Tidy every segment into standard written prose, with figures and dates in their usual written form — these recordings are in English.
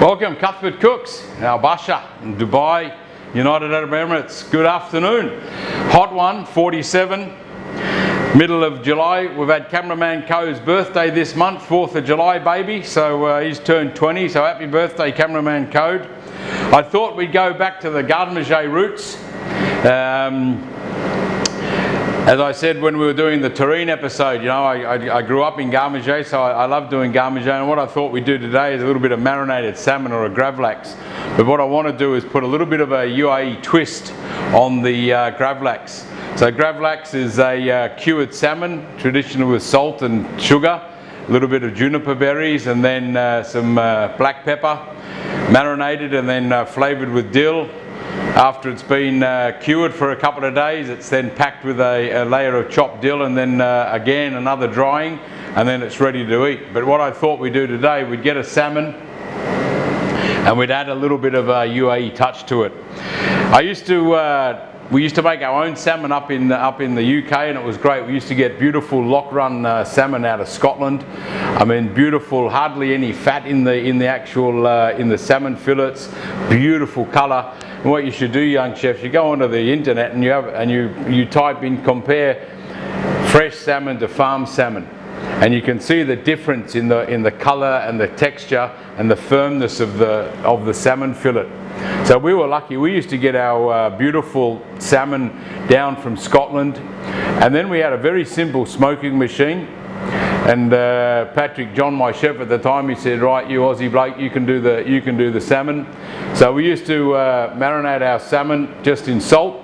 Welcome, Cuthbert Cooks, Al Basha in Dubai, United Arab Emirates. Good afternoon. Hot one, 47, middle of July. We've had cameraman Co's birthday this month, 4th of July, baby. So he's turned 20, so happy birthday, cameraman Co. I thought we'd go back to the GardeManger roots. As I said when we were doing the terrine episode, you know, I grew up in GardeManger, so I love doing GardeManger, and what I thought we'd do today is a little bit of marinated salmon or a Gravadlax. But what I want to do is put a little bit of a UAE twist on the Gravadlax. So Gravadlax is a cured salmon, traditionally with salt and sugar, a little bit of juniper berries, and then some black pepper, marinated and then flavoured with dill. After it's been cured for a couple of days, it's then packed with a layer of chopped dill, and then again another drying, and then it's ready to eat. But what I thought we'd do today, we'd get a salmon and we'd add a little bit of a UAE touch to it. We used to make our own salmon up in the UK, and it was great. We used to get beautiful lock run salmon out of Scotland. I mean, beautiful, hardly any fat in the actual in the salmon fillets. Beautiful colour. And what you should do, young chefs, you go onto the internet and you type in compare fresh salmon to farm salmon, and you can see the difference in the colour and the texture and the firmness of the salmon fillet. So we were lucky. We used to get our beautiful salmon down from Scotland, and then we had a very simple smoking machine. And Patrick John, my chef at the time, he said, "Right, you Aussie bloke, you can do the salmon." So we used to marinate our salmon just in salt,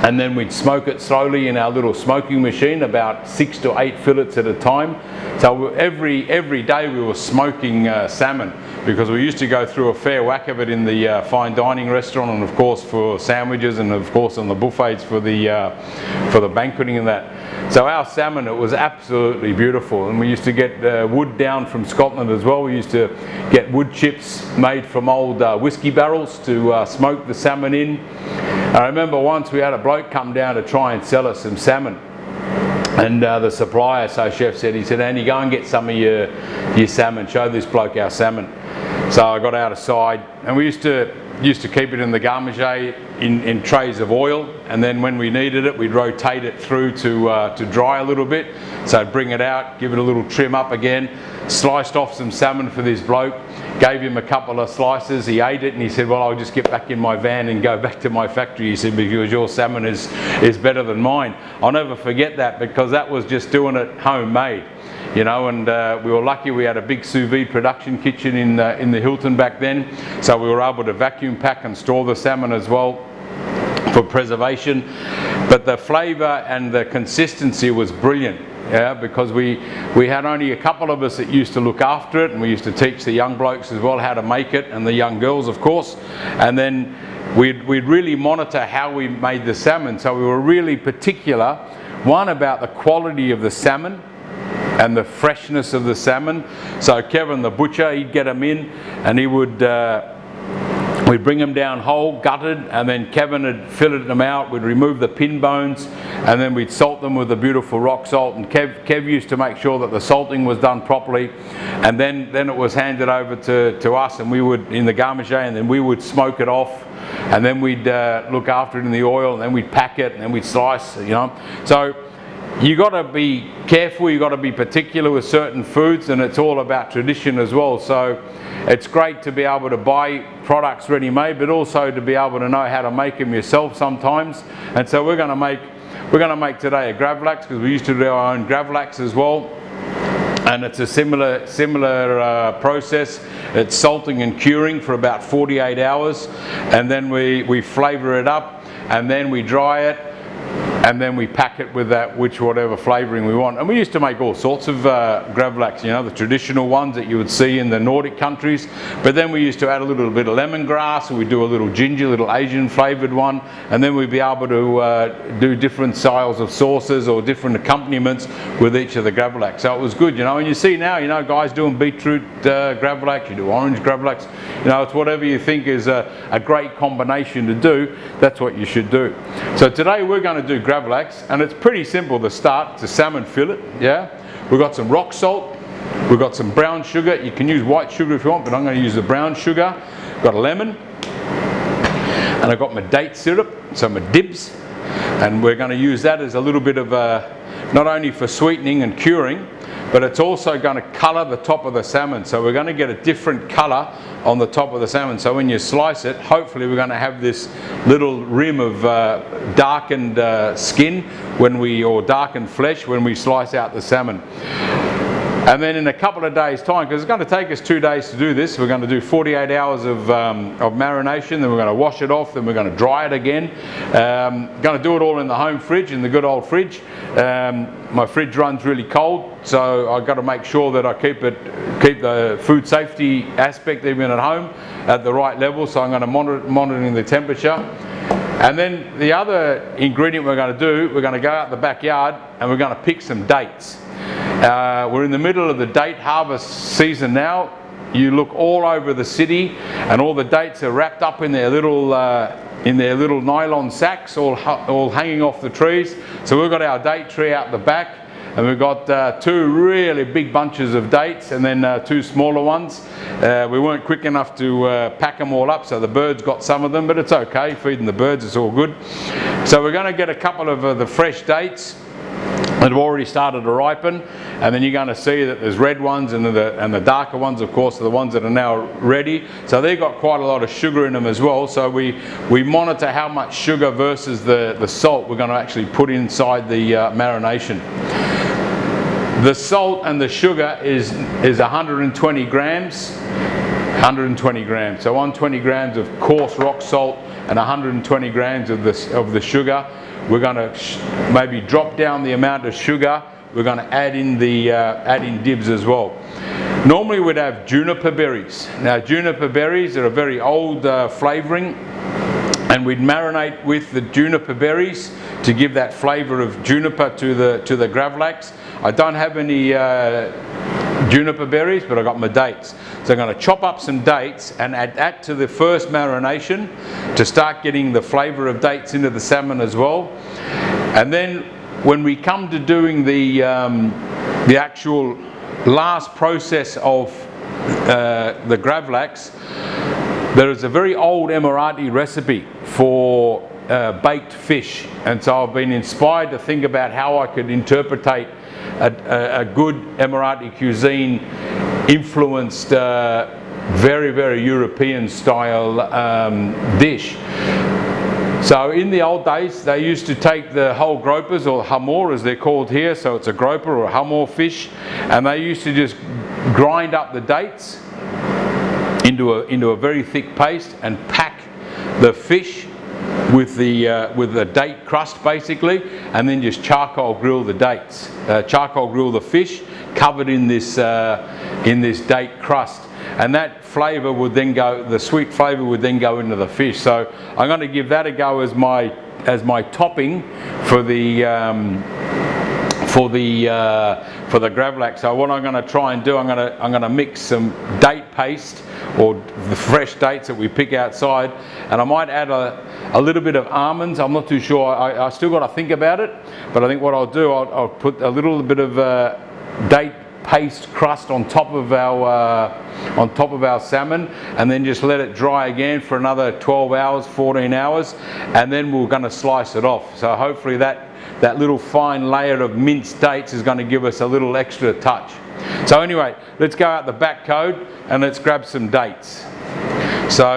and then we'd smoke it slowly in our little smoking machine, about 6 to 8 fillets at a time. So every day we were smoking salmon, because we used to go through a fair whack of it in the fine dining restaurant, and of course for sandwiches, and of course on the buffets for the banqueting and that. So our salmon, it was absolutely beautiful, and we used to get wood down from Scotland as well. We used to get wood chips made from old whiskey barrels to smoke the salmon in. I remember once we had a bloke come down to try and sell us some salmon, and the supplier, so chef said, he said, "Andy, go and get some of your salmon, show this bloke our salmon." So I got out aside, and we used to keep it in the GardeManger in trays of oil, and then when we needed it, we'd rotate it through to dry a little bit. So bring it out, give it a little trim up again, sliced off some salmon for this bloke, gave him a couple of slices, he ate it, and he said, "Well, I'll just get back in my van and go back to my factory," he said, "because your salmon is better than mine." I'll never forget that, because that was just doing it homemade. You know, and we were lucky we had a big sous vide production kitchen in the Hilton back then, so we were able to vacuum pack and store the salmon as well for preservation. But the flavour and the consistency was brilliant, yeah, because we had only a couple of us that used to look after it, and we used to teach the young blokes as well how to make it, and the young girls of course, and then we'd really monitor how we made the salmon. So we were really particular, one, about the quality of the salmon and the freshness of the salmon. So Kevin the butcher, he'd get them in, and he would we'd bring them down whole, gutted, and then Kevin had filleted them out. We'd remove the pin bones, and then we'd salt them with the beautiful rock salt, and Kev used to make sure that the salting was done properly, and then it was handed over to us, and we would, in the GardeManger, and then we would smoke it off, and then we'd look after it in the oil, and then we'd pack it, and then we'd slice, you know. So you got to be careful, you got to be particular with certain foods, and it's all about tradition as well. So it's great to be able to buy products ready-made, but also to be able to know how to make them yourself sometimes. And so we're going to make today a Gravadlax, because we used to do our own Gravadlax as well, and it's a similar process. It's salting and curing for about 48 hours, and then we flavour it up, and then we dry it, and then we pack it with whatever flavouring we want. And we used to make all sorts of Gravadlax, you know, the traditional ones that you would see in the Nordic countries. But then we used to add a little bit of lemongrass, or we'd do a little ginger, little Asian flavoured one. And then we'd be able to do different styles of sauces or different accompaniments with each of the Gravadlax. So it was good, you know. And you see now, you know, guys doing beetroot Gravadlax, you do orange Gravadlax. You know, it's whatever you think is a great combination to do, that's what you should do. So today we're going to do Gravadlax, and it's pretty simple to start. It's a salmon fillet, yeah. We've got some rock salt, We've got some brown sugar. You can use white sugar if you want, but I'm going to use the brown sugar. Got a lemon, and I've got my date syrup, so my dibs, and we're going to use that as a little bit of not only for sweetening and curing, but it's also going to colour the top of the salmon. So we're going to get a different colour on the top of the salmon. So when you slice it, hopefully we're going to have this little rim of darkened skin or darkened flesh when we slice out the salmon. And then in a couple of days' time, because it's going to take us 2 days to do this, we're going to do 48 hours of marination, then we're going to wash it off, then we're going to dry it again. Going to do it all in the home fridge, in the good old fridge. My fridge runs really cold, so I've got to make sure that I keep the food safety aspect even at home at the right level, so I'm going to monitoring the temperature. And then the other ingredient we're going to do, we're going to go out the backyard and we're going to pick some dates. We're in the middle of the date harvest season now. You look all over the city and all the dates are wrapped up in their little nylon sacks, all hanging off the trees. So we've got our date tree out the back, and we've got 2 really big bunches of dates and then 2 smaller ones. We weren't quick enough to pack them all up, so the birds got some of them, but it's okay, feeding the birds, it's all good. So we're going to get a couple of the fresh dates that have already started to ripen, and then you're going to see that there's red ones, and the darker ones, of course, are the ones that are now ready. So they've got quite a lot of sugar in them as well. So we monitor how much sugar versus the salt we're going to actually put inside the marination. The salt and the sugar is 120 grams. 120 grams. So 120 grams of coarse rock salt and 120 grams of the sugar. We're going to maybe drop down the amount of sugar. We're going to add in dibs as well. Normally we'd have juniper berries. Now juniper berries are a very old flavouring, and we'd marinate with the juniper berries to give that flavour of juniper to the Gravadlax. I don't have any juniper berries, but I've got my dates. So I'm going to chop up some dates and add that to the first marination to start getting the flavour of dates into the salmon as well. And then when we come to doing the actual last process of the Gravadlax, there is a very old Emirati recipe for baked fish, and so I've been inspired to think about how I could interpretate a good Emirati cuisine influenced very, very European style dish. So in the old days they used to take the whole gropers, or hamor as they're called here, so it's a groper or a hamor fish, and they used to just grind up the dates into a very thick paste and pack the fish with the date crust basically, and then just charcoal grill the dates, charcoal grill the fish covered in this date crust, and that flavour would then go, the sweet flavour would then go into the fish. So I'm going to give that a go as my topping for the Gravadlax. So what I'm going to try and do, I'm going to mix some date paste, or the fresh dates that we pick outside, and I might add a little bit of almonds. I'm not too sure. I still got to think about it, but I think what I'll do, I'll put a little bit of date paste crust on top of our salmon, and then just let it dry again for another 12 hours, 14 hours, and then we're going to slice it off. So hopefully that little fine layer of minced dates is going to give us a little extra touch. So anyway, let's go out the back code and let's grab some dates. So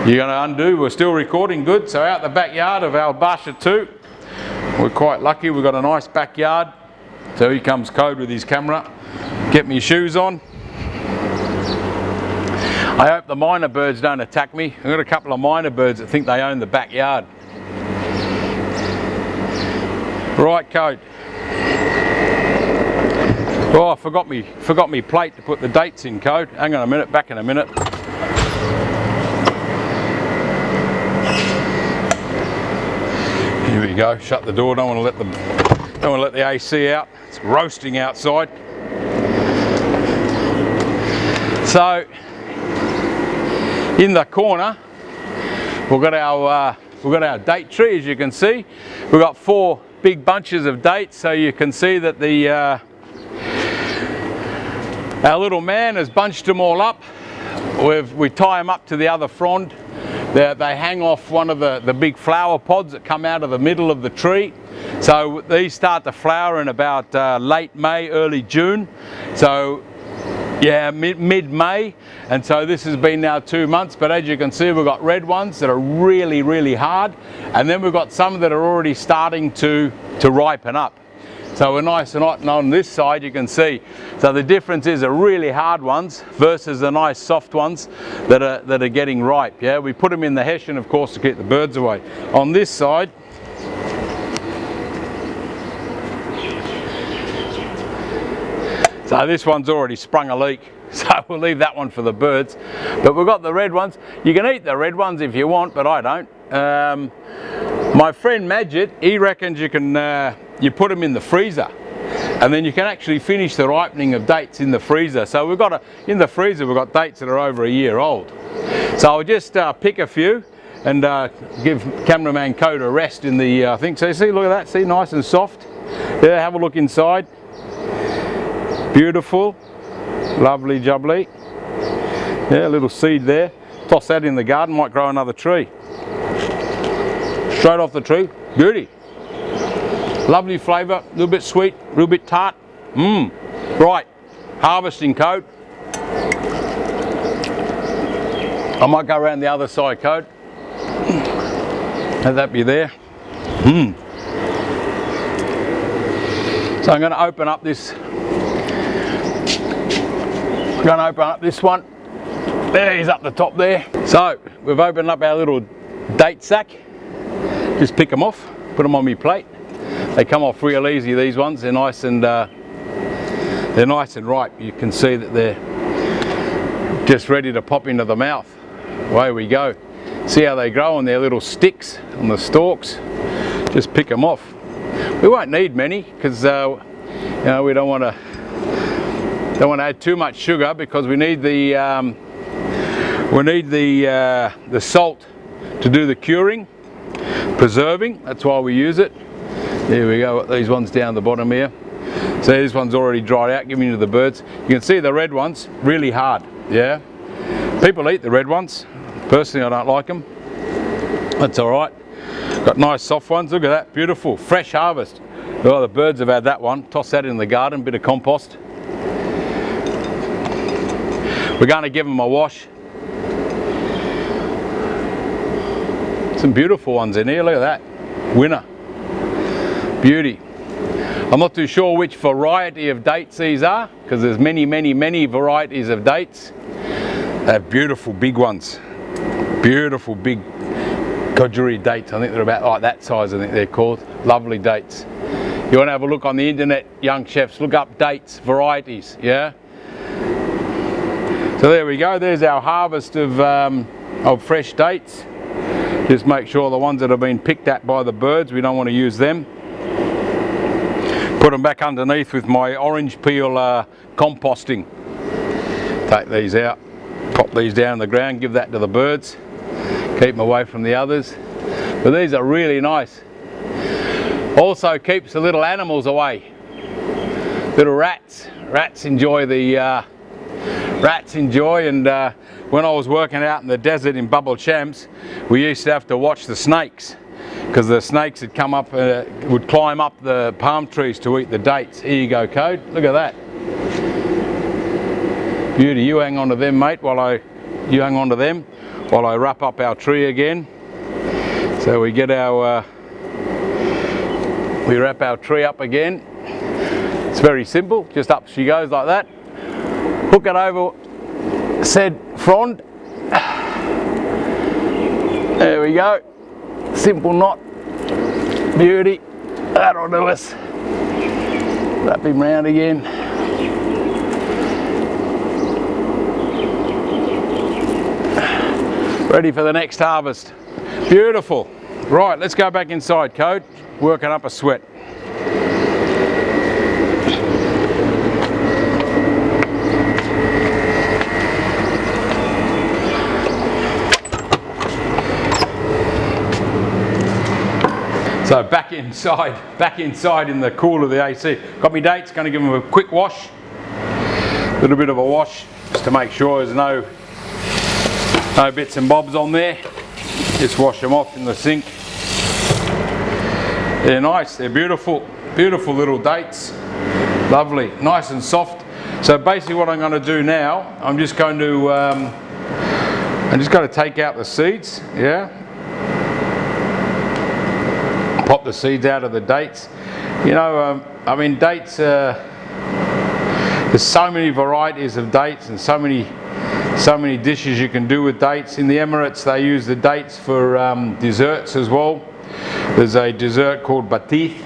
you're going to undo, we're still recording, good. So out the backyard of Al Basha 2, we're quite lucky, we've got a nice backyard. So here comes Code with his camera. Get me shoes on. I hope the minor birds don't attack me. I've got a couple of minor birds that think they own the backyard. Right, Code. Oh, I forgot me plate to put the dates in, Code. Hang on a minute, back in a minute. Here we go. Shut the door. Don't want to let the AC out. It's roasting outside. So in the corner we've got our date tree, as you can see. We've got 4 big bunches of dates, so you can see that the Our little man has bunched them all up. We tie them up to the other frond. They hang off one of the big flower pods that come out of the middle of the tree. So these start to flower in about late May, early June. So yeah, mid-May. And so this has been now 2 months, but as you can see, we've got red ones that are really, really hard. And then we've got some that are already starting to ripen up. So we're nice and hot, and on this side you can see. So the difference is the really hard ones versus the nice soft ones that are getting ripe. Yeah, we put them in the hessian, of course, to keep the birds away. On this side, so this one's already sprung a leak, so we'll leave that one for the birds. But we've got the red ones. You can eat the red ones if you want, but I don't. My friend Mange, he reckons you can you put them in the freezer, and then you can actually finish the ripening of dates in the freezer. So we've got in the freezer we've got dates that are over a year old. So I'll just pick a few and give cameraman Code a rest in the thing. So see, look at that, see, nice and soft. Yeah, have a look inside. Beautiful, lovely jubbly. Yeah, a little seed there. Toss that in the garden, might grow another tree. Straight off the tree, beauty. Lovely flavour, a little bit sweet, a little bit tart. Right, harvesting, Code. I might go around the other side, Code. Have that be there. So I'm going to open up this. I'm going to open up this one. There he's up the top there. So we've opened up our little date sack. Just pick them off, put them on my plate. They come off real easy, these ones. They're nice and ripe. You can see that they're just ready to pop into the mouth. Away we go. See how they grow on their little sticks on the stalks. Just pick them off. We won't need many because you know, we don't want to add too much sugar, because we need the salt to do the curing, preserving. That's why we use it. There we go, these ones down the bottom here. So this one's already dried out, giving to the birds. You can see the red ones, really hard, yeah. People eat the red ones. Personally, I don't like them. That's all right. Got nice soft ones, look at that, beautiful, fresh harvest. Oh, the birds have had that one. Toss that in the garden, bit of compost. We're going to give them a wash. Some beautiful ones in here, look at that. Winner. Beauty. I'm not too sure which variety of dates these are, because there's many varieties of dates. They're beautiful big ones. Beautiful big Kajuri dates. I think they're about like that size, I think they're called. Lovely dates. You want to have a look on the internet, young chefs, look up dates, varieties, yeah? So there we go, there's our harvest of fresh dates. Just make sure the ones that have been picked at by the birds, we don't want to use them. Put them back underneath with my orange peel composting. Take these out, pop these down the ground, give that to the birds. Keep them away from the others. But these are really nice. Also keeps the little animals away. Little rats. Rats enjoy and when I was working out in the desert in Bubble Champs, we used to have to watch the snakes, because the snakes would come up, would climb up the palm trees to eat the dates. Here you go, Code. Look at that. Beauty. You hang on to them, mate, while I wrap up our tree again. So we get our we wrap our tree up again. It's very simple. Just up she goes like that. Hook it over said frond. There we go. Simple knot. Beauty. That'll do us. Wrap him round again. Ready for the next harvest. Beautiful. Right, let's go back inside, Code. Working up a sweat. So back inside in the cool of the AC. Got me dates, going to give them a quick wash. A little bit of a wash just to make sure there's no bits and bobs on there. Just wash them off in the sink. They're nice, they're beautiful, beautiful little dates. Lovely, nice and soft. So basically what I'm going to do now, I'm just going to take out the seeds, yeah. Pop the seeds out of the dates. You know, I mean, dates, there's so many varieties of dates and so many dishes you can do with dates. In the Emirates they use the dates for desserts as well. There's a dessert called batith,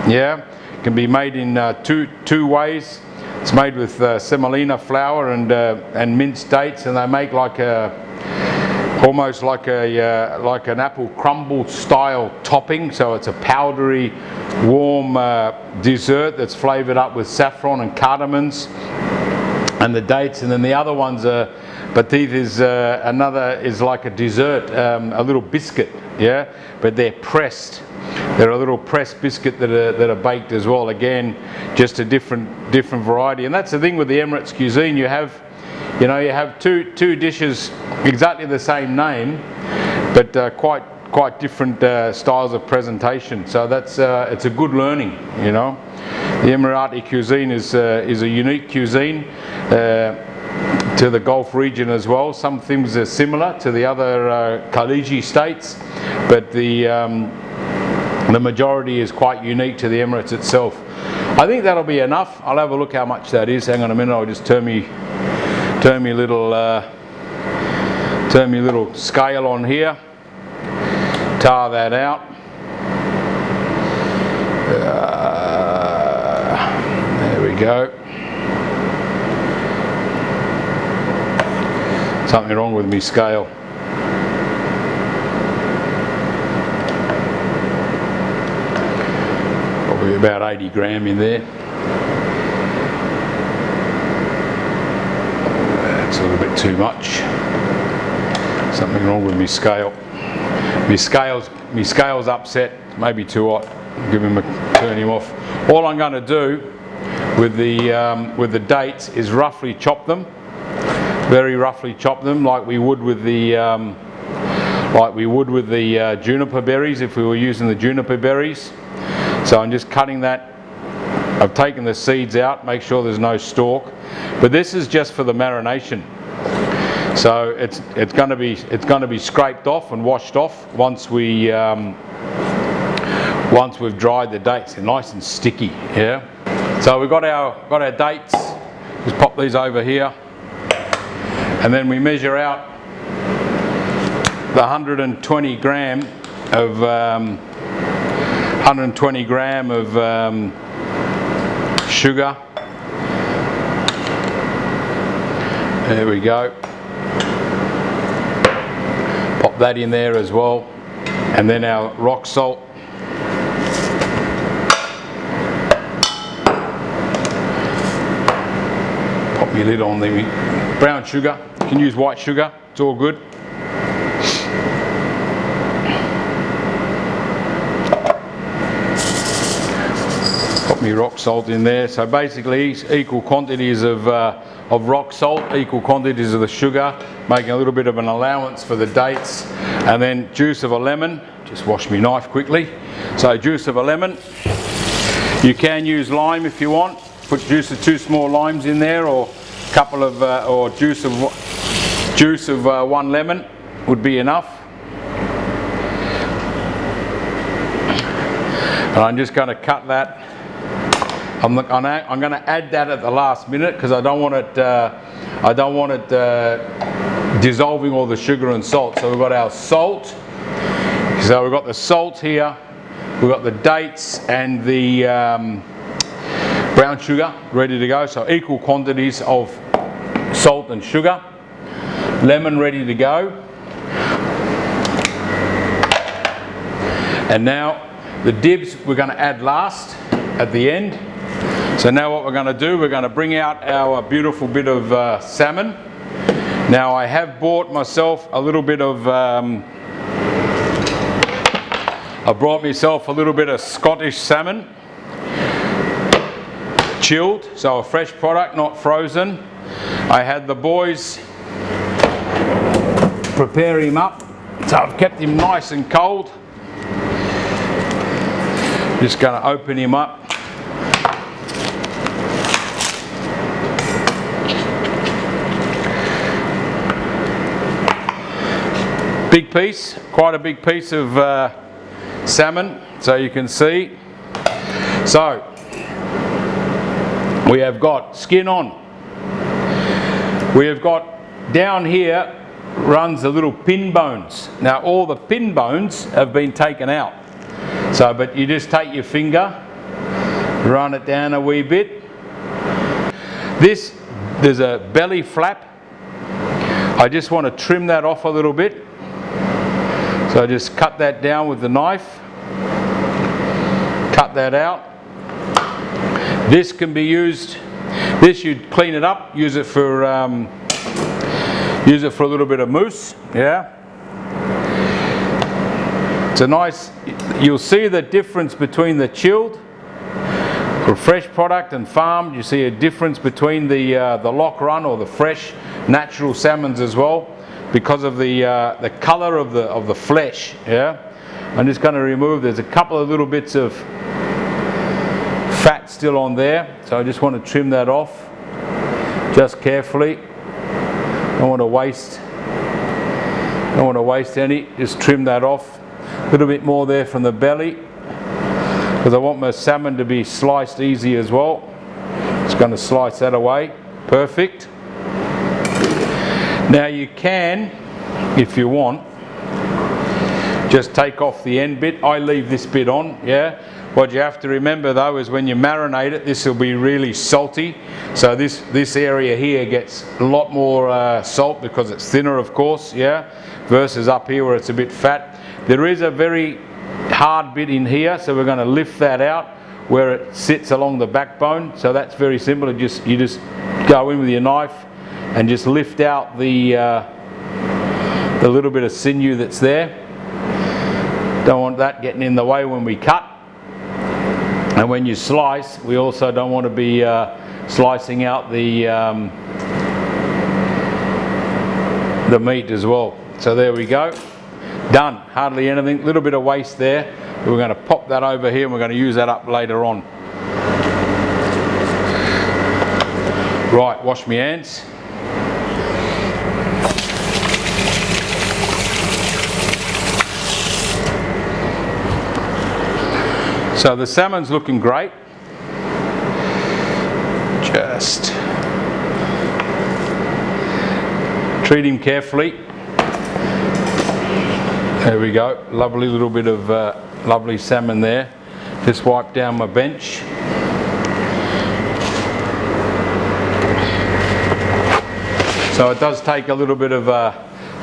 yeah. It can be made in two ways. It's made with semolina flour and minced dates, and they make like almost like an apple crumble style topping. So it's a powdery, warm dessert that's flavored up with saffron and cardamoms and the dates. And then the other one's batith is like a dessert, a little biscuit, yeah, but they're pressed. They're a little pressed biscuit that are baked as well. Again, just a different variety. And that's the thing with the Emirates cuisine. You have two dishes exactly the same name, but quite different styles of presentation. So that's it's a good learning. You know, the Emirati cuisine is a unique cuisine to the Gulf region as well. Some things are similar to the other Khaliji states, but the majority is quite unique to the Emirates itself. I think that'll be enough. I'll have a look how much that is. Hang on a minute. I'll just turn me little scale on here. Tar that out. There we go. Something wrong with me scale. Probably about 80 gram in there. That's a little bit too much. Something wrong with me scale. My scale's upset, maybe too hot. Turn him off. All I'm going to do with the dates is roughly chop them, very roughly chop them, like we would with the juniper berries if we were using the juniper berries. So I'm just cutting that. I've taken the seeds out, make sure there's no stalk. But this is just for the marination. So it's going to be scraped off and washed off once we've dried the dates. They're nice and sticky, yeah. So we've got our dates. Just pop these over here, and then we measure out the 120 gram of sugar. There we go. Pop that in there as well, and then our rock salt. Pop your lid on the brown sugar. You can use white sugar, it's all good. Pop my rock salt in there. So basically equal quantities of rock salt, equal quantities of the sugar, making a little bit of an allowance for the dates, and then juice of a lemon. Just wash my knife quickly. So juice of a lemon. You can use lime if you want. Put juice of 2 small limes in there, or a couple of or juice of 1 lemon would be enough. And I'm just going to cut that. I'm going to add that at the last minute because I don't want it dissolving all the sugar and salt. So we've got our salt. So we've got the salt here. We've got the dates and the brown sugar ready to go. So equal quantities of salt and sugar. Lemon ready to go. And now the dibs we're going to add last at the end. So now what we're going to do, we're going to bring out our beautiful bit of salmon. Now I have bought myself a little bit of, I brought myself a little bit of Scottish salmon. chilled, so a fresh product, not frozen. I had the boys prepare him up, so I've kept him nice and cold. Just going to open him up. Big piece, quite a big piece of salmon, so you can see. So we have got skin on. We have got down here runs the little pin bones. Now all the pin bones have been taken out. So, but you just take your finger, run it down a wee bit. There's a belly flap. I just want to trim that off a little bit. So I just cut that down with the knife. Cut that out. This can be used, this you'd clean it up, use it for a little bit of mousse, yeah. It's a nice, you'll see the difference between the chilled, for fresh product, and farmed. You see a difference between the lock run or the fresh natural salmons as well, because of the colour of the flesh, yeah. I'm just going to remove, there's a couple of little bits of fat still on there, so I just want to trim that off, just carefully. Don't want to waste any, just trim that off. A little bit more there from the belly, because I want my salmon to be sliced easy as well. Just going to slice that away, perfect. Now you can, if you want, just take off the end bit. I leave this bit on, yeah. What you have to remember though is when you marinate it, this will be really salty. So this area here gets a lot more salt because it's thinner, of course, yeah, versus up here where it's a bit fat. There is a very hard bit in here, so we're going to lift that out where it sits along the backbone. So that's very simple. You just go in with your knife and just lift out the little bit of sinew that's there. Don't want that getting in the way when we cut. And when you slice, we also don't want to be slicing out the meat as well. So there we go. Done. Hardly anything. A little bit of waste there. We're going to pop that over here and we're going to use that up later on. Right, wash my hands. So the salmon's looking great. Just treat him carefully. There we go. Lovely little bit of lovely salmon there. Just wipe down my bench. So it does take a little bit of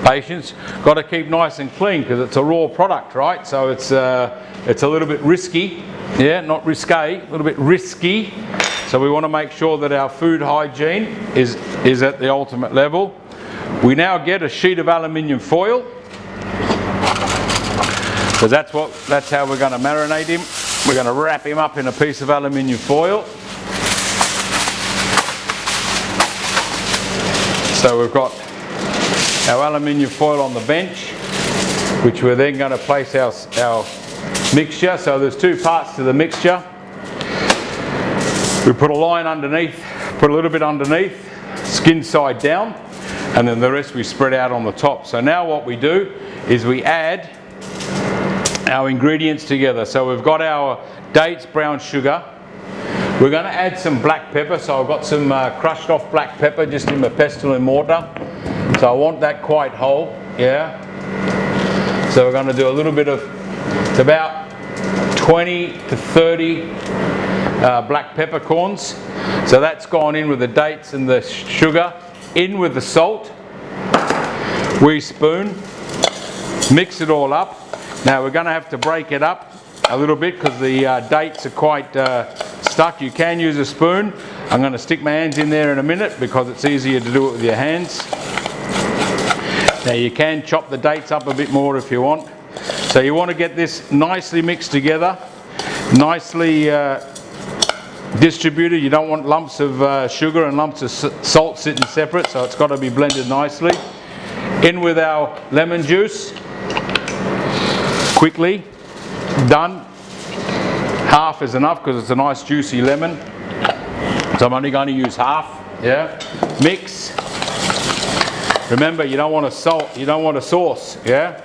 patience. Got to keep nice and clean because it's a raw product, right? So it's a little bit risky. Yeah, not risque, a little bit risky. So we want to make sure that our food hygiene is at the ultimate level. We now get a sheet of aluminium foil, because that's how we're going to marinate him. We're going to wrap him up in a piece of aluminium foil. So we've got our aluminium foil on the bench, which we're then going to place our mixture. So there's two parts to the mixture. We put a line underneath, put a little bit underneath, skin side down, and then the rest we spread out on the top. So now what we do is we add our ingredients together. So we've got our dates, brown sugar. We're going to add some black pepper. So I've got some crushed off black pepper just in my pestle and mortar. So I want that quite whole, yeah. So we're going to do a little bit of, it's about 20 to 30 black peppercorns. So that's gone in with the dates and the sugar, in with the salt, wee spoon, mix it all up. Now we're going to have to break it up a little bit because the dates are quite stuck. You can use a spoon. I'm going to stick my hands in there in a minute because it's easier to do it with your hands. Now you can chop the dates up a bit more if you want. So you want to get this nicely mixed together, nicely distributed. You don't want lumps of sugar and lumps of salt sitting separate, so it's got to be blended nicely. In with our lemon juice. Quickly. Done. Half is enough because it's a nice juicy lemon. So I'm only going to use half. Yeah. Mix. Remember, you don't want a salt, you don't want a sauce. Yeah.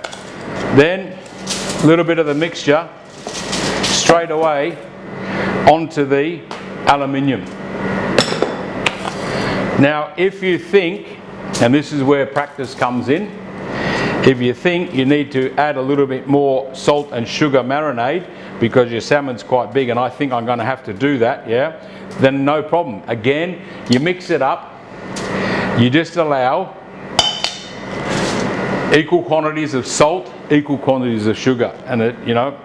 Then a little bit of the mixture straight away onto the aluminium. Now, if you think, and this is where practice comes in, if you think you need to add a little bit more salt and sugar marinade because your salmon's quite big, and I think I'm going to have to do that, yeah, then no problem. Again, you mix it up, you just allow equal quantities of salt, equal quantities of sugar, and it, you know.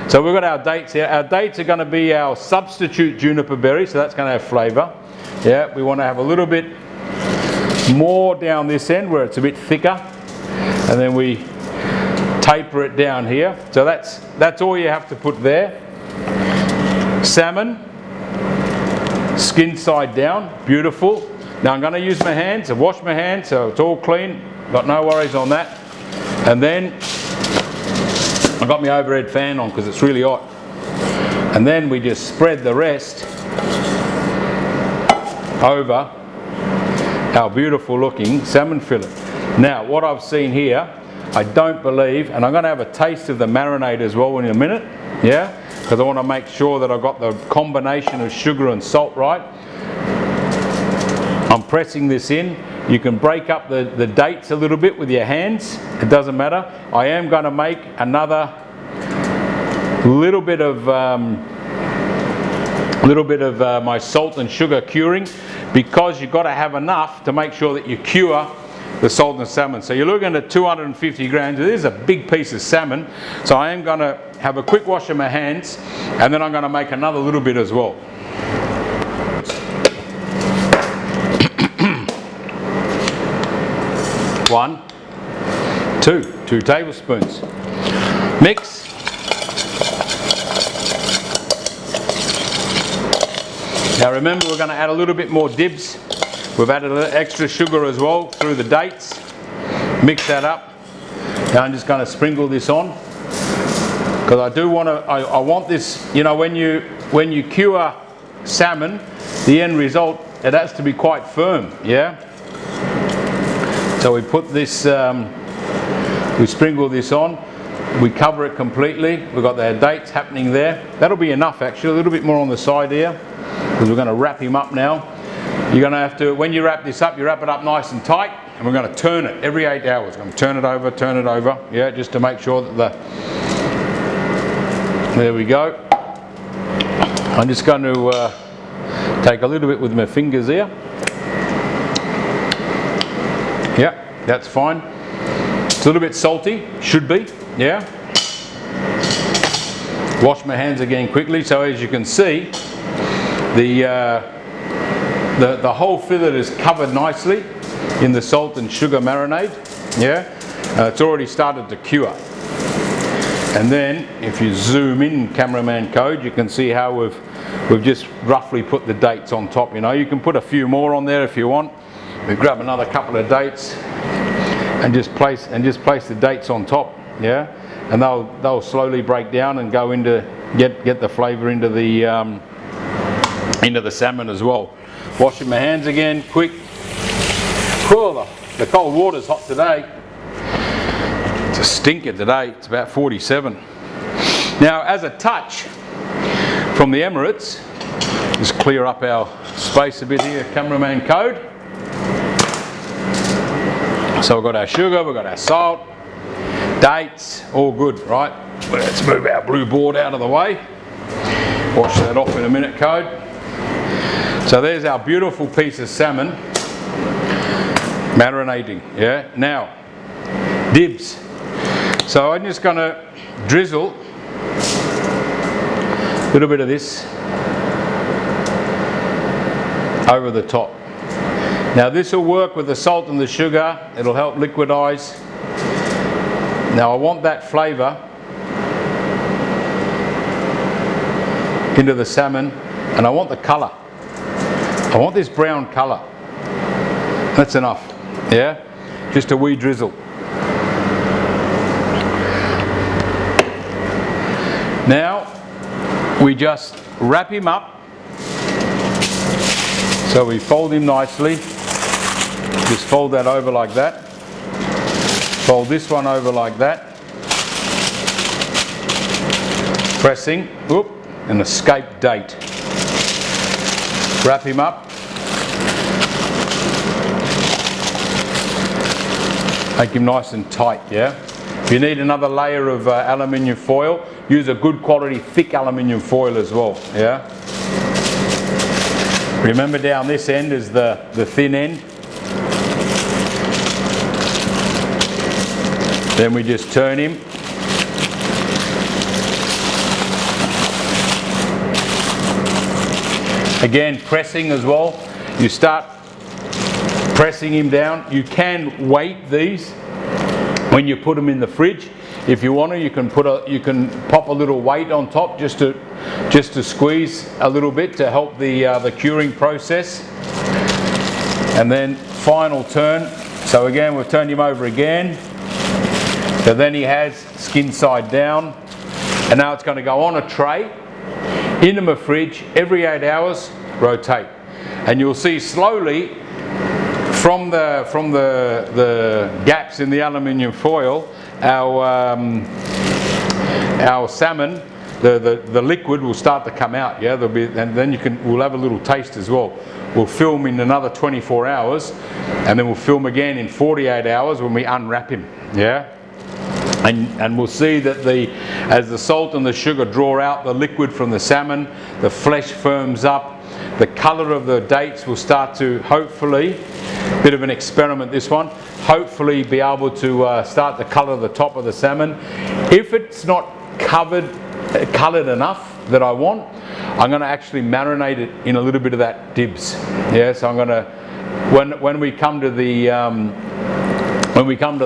So we've got our dates here. Our dates are going to be our substitute juniper berry, so that's going to have flavour. Yeah, we want to have a little bit more down this end where it's a bit thicker, and then we taper it down here. So that's all you have to put there. Salmon, skin side down, beautiful. Now I'm going to use my hands. I've washed my hands, so it's all clean. Got no worries on that. And then I got my overhead fan on because it's really hot. And then we just spread the rest over our beautiful looking salmon fillet. Now what I've seen here, I don't believe, and I'm going to have a taste of the marinade as well in a minute, yeah, because I want to make sure that I've got the combination of sugar and salt right. I'm pressing this in. You can break up the dates a little bit with your hands, it doesn't matter. I am going to make another little bit of my salt and sugar curing, because you've got to have enough to make sure that you cure the salt and salmon. So you're looking at 250 grams. It is a big piece of salmon, so I am going to have a quick wash of my hands, and then I'm going to make another little bit as well. One, two tablespoons. Mix. Now remember, we're going to add a little bit more dibs. We've added a little extra sugar as well through the dates. Mix that up. Now I'm just going to sprinkle this on, because I do want to. I want this. You know, when you cure salmon, the end result, it has to be quite firm. Yeah. So we put this, we sprinkle this on, we cover it completely. We've got the dates happening there. That'll be enough actually, a little bit more on the side here, because we're going to wrap him up now. You're going to have to, when you wrap this up, you wrap it up nice and tight, and we're going to turn it every 8 hours. We're going to turn it over, yeah, just to make sure that there we go. I'm just going to take a little bit with my fingers here. Yeah, that's fine. It's a little bit salty, should be, yeah. Wash my hands again quickly. So as you can see, the whole fillet is covered nicely in the salt and sugar marinade, yeah. It's already started to cure. And then if you zoom in, cameraman code, you can see how we've just roughly put the dates on top. You know, you can put a few more on there if you want. We grab another couple of dates and just place the dates on top, yeah, and they'll slowly break down and go into get the flavour into the salmon as well. Washing my hands again, quick. Oh, the cold water's hot today. It's a stinker today. It's about 47. Now, as a touch from the Emirates, just clear up our space a bit here, cameraman code. So we've got our sugar, we've got our salt, dates, all good, right? Let's move our blue board out of the way. Wash that off in a minute, code. So there's our beautiful piece of salmon marinating, yeah? Now, dibs. So I'm just going to drizzle a little bit of this over the top. Now this will work with the salt and the sugar, it'll help liquidize. Now I want that flavour into the salmon and I want the colour. I want this brown colour. That's enough, yeah? Just a wee drizzle. Now, we just wrap him up. So we fold him nicely. Just fold that over like that. Fold this one over like that. Pressing, whoop, and escape date. Wrap him up. Make him nice and tight, yeah? If you need another layer of aluminium foil, use a good quality thick aluminium foil as well, yeah? Remember down this end is the thin end. Then we just turn him. Again, pressing as well. You start pressing him down. You can weight these when you put them in the fridge. If you want to, you can pop a little weight on top just to squeeze a little bit to help the curing process. And then final turn. So again, we've turned him over again. So then he has skin side down, and now it's going to go on a tray into my fridge. Every 8 hours, rotate, and you'll see slowly from the gaps in the aluminium foil, our salmon, the liquid will start to come out. Yeah, there'll be, and then we'll have a little taste as well. We'll film in another 24 hours, and then we'll film again in 48 hours when we unwrap him. Yeah. And we'll see that as the salt and the sugar draw out the liquid from the salmon, the flesh firms up, the colour of the dates will start to, hopefully, bit of an experiment this one, hopefully be able to start to colour the top of the salmon. If it's not coloured enough that I want, I'm going to actually marinate it in a little bit of that dibs. Yeah, so I'm going to, when we come to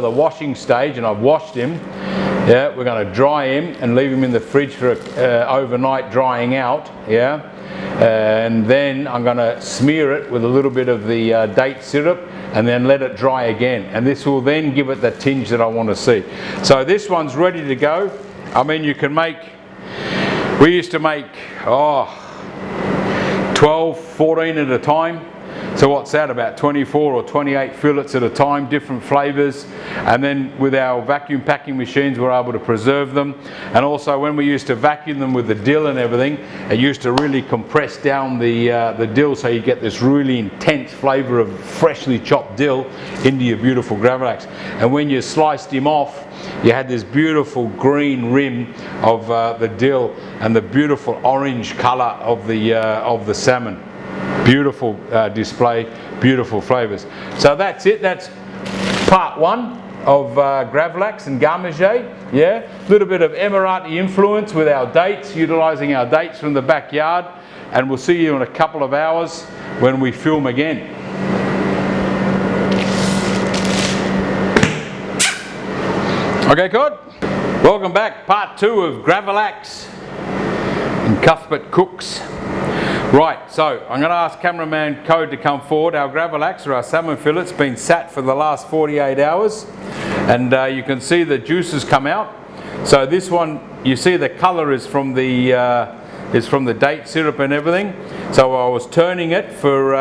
the washing stage and I've washed him, yeah, we're going to dry him and leave him in the fridge for overnight drying out, yeah, and then I'm going to smear it with a little bit of the date syrup and then let it dry again, and this will then give it the tinge that I want to see. So this one's ready to go. I mean, you can make, we used to make 12, 14 at a time. So what's that, about 24 or 28 fillets at a time, different flavours, and then with our vacuum packing machines we're able to preserve them. And also when we used to vacuum them with the dill and everything, it used to really compress down the dill, so you get this really intense flavour of freshly chopped dill into your beautiful Gravadlax. And when you sliced him off, you had this beautiful green rim of the dill and the beautiful orange colour of the salmon. Beautiful display, beautiful flavours. So that's it. That's part one of Gravadlax and GardeManger. Yeah, a little bit of Emirati influence with our dates, utilising our dates from the backyard. And we'll see you in a couple of hours when we film again. Okay, good. Welcome back. Part two of Gravadlax and Cuthbert Cooks. Right, so I'm going to ask cameraman Code to come forward. Our Gravadlax, or our salmon fillet's been sat for the last 48 hours, and you can see the juices come out. So this one, you see the colour is from the date syrup and everything. So I was turning it for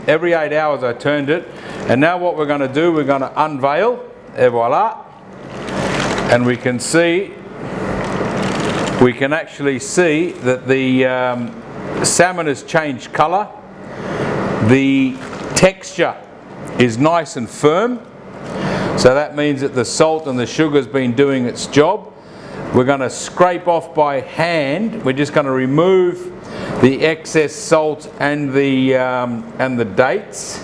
every 8 hours. I turned it, and now what we're going to do, we're going to unveil. Et voila, and we can actually see that the salmon has changed colour. The texture is nice and firm, so that means that the salt and the sugar has been doing its job. We're going to scrape off by hand. We're just going to remove the excess salt and the dates.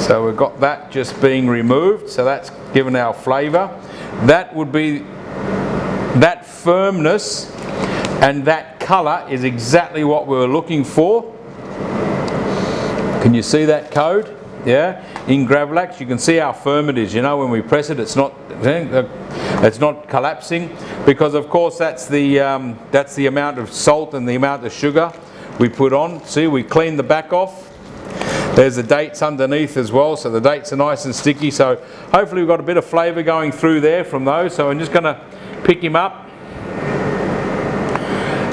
So we've got that just being removed, so that's given our flavour. That would be, that firmness and that colour is exactly what we were looking for. Can you see that, Code? Yeah, in Gravadlax you can see how firm it is. You know, when we press it, it's not collapsing, because of course that's the amount of salt and the amount of sugar. we put on. See, we clean the back off. There's the dates underneath as well, so the dates are nice and sticky. So hopefully we've got a bit of flavour going through there from those. So I'm just going to pick him up.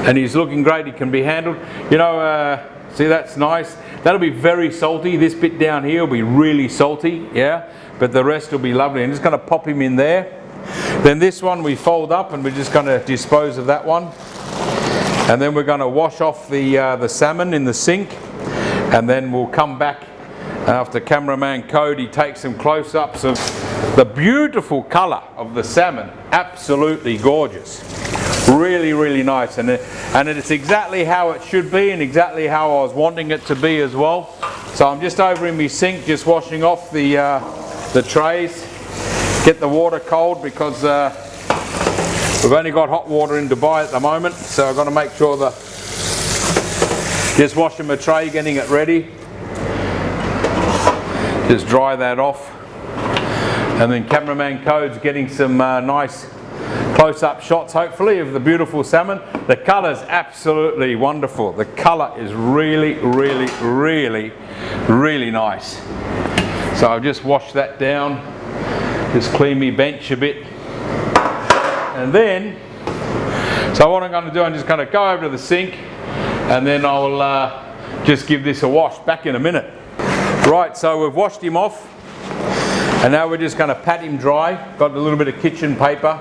And he's looking great, he can be handled. You know, see, that's nice. That'll be very salty. This bit down here will be really salty, yeah? But the rest will be lovely. I'm just going to pop him in there. Then this one we fold up and we're just going to dispose of that one. And then we're going to wash off the salmon in the sink. And then we'll come back after cameraman Cody takes some close-ups of the beautiful colour of the salmon. Absolutely gorgeous. Really, really nice. And it's exactly how it should be and exactly how I was wanting it to be as well. So I'm just over in my sink just washing off the trays. Get the water cold because we've only got hot water in Dubai at the moment. So I've got to make sure just washing my tray, getting it ready. Just dry that off. And then cameraman Code's getting some nice close-up shots, hopefully, of the beautiful salmon. The colour's absolutely wonderful. The colour is really, really, really, really nice. So I'll just wash that down. Just clean my bench a bit. And then, so what I'm going to do, I'm just going to go over to the sink and then I'll just give this a wash. Back in a minute. Right, so we've washed him off and now we're just going to pat him dry. Got a little bit of kitchen paper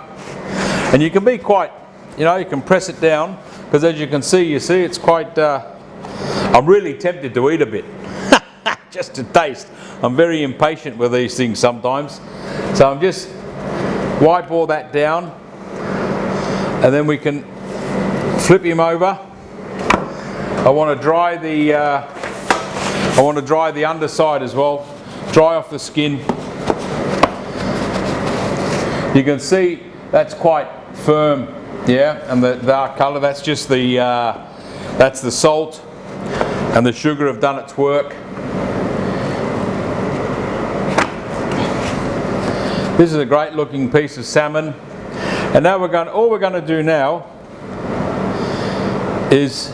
and you can be quite, you know, you can press it down because as you can see, it's quite, I'm really tempted to eat a bit just to taste. I'm very impatient with these things sometimes. So I'm just wipe all that down and then we can flip him over. I want to dry the underside as well. Dry off the skin. You can see that's quite firm, yeah, and the dark colour. That's just that's the salt and the sugar have done its work. This is a great looking piece of salmon. And now all we're going to do now is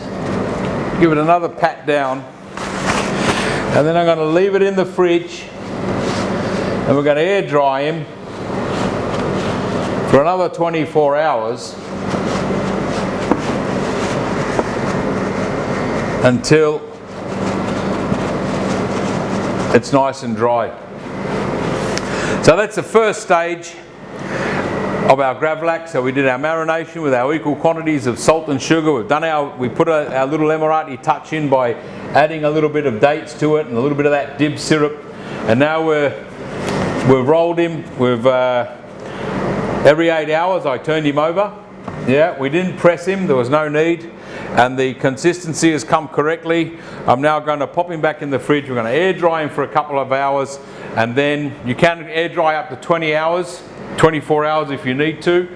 give it another pat down. And then I'm going to leave it in the fridge. And we're going to air dry him for another 24 hours until it's nice and dry. So that's the first stage of our Gravadlax. So we did our marination with our equal quantities of salt and sugar. We put our little Emirati touch in by adding a little bit of dates to it and a little bit of that dib syrup. And now we've rolled him. Every 8 hours I turned him over. Yeah, we didn't press him, there was no need. And the consistency has come correctly. I'm now going to pop him back in the fridge. We're going to air dry him for a couple of hours. And then you can air dry up to 20 hours, 24 hours if you need to.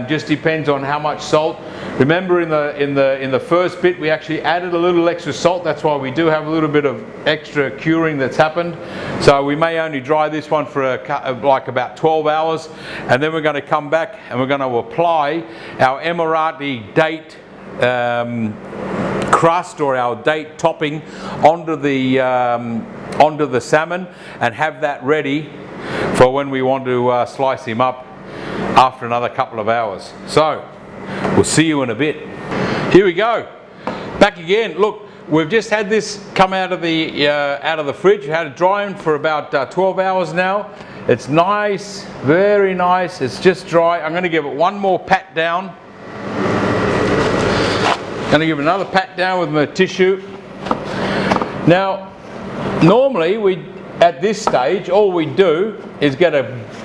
Just depends on how much salt. Remember in the first bit we actually added a little extra salt. That's why we do have a little bit of extra curing that's happened. So we may only dry this one for like about 12 hours. And then we're going to come back and we're going to apply our Emirati date crust or our date topping onto the salmon and have that ready for when we want to slice him up after another couple of hours. So we'll see you in a bit. Here we go, back again. Look, we've just had this come out of the fridge. We had it drying for about 12 hours now. It's nice, very nice. It's just dry. I'm going to give it one more pat down. Going to give it another pat down with my tissue. Now, normally at this stage, all we do is get a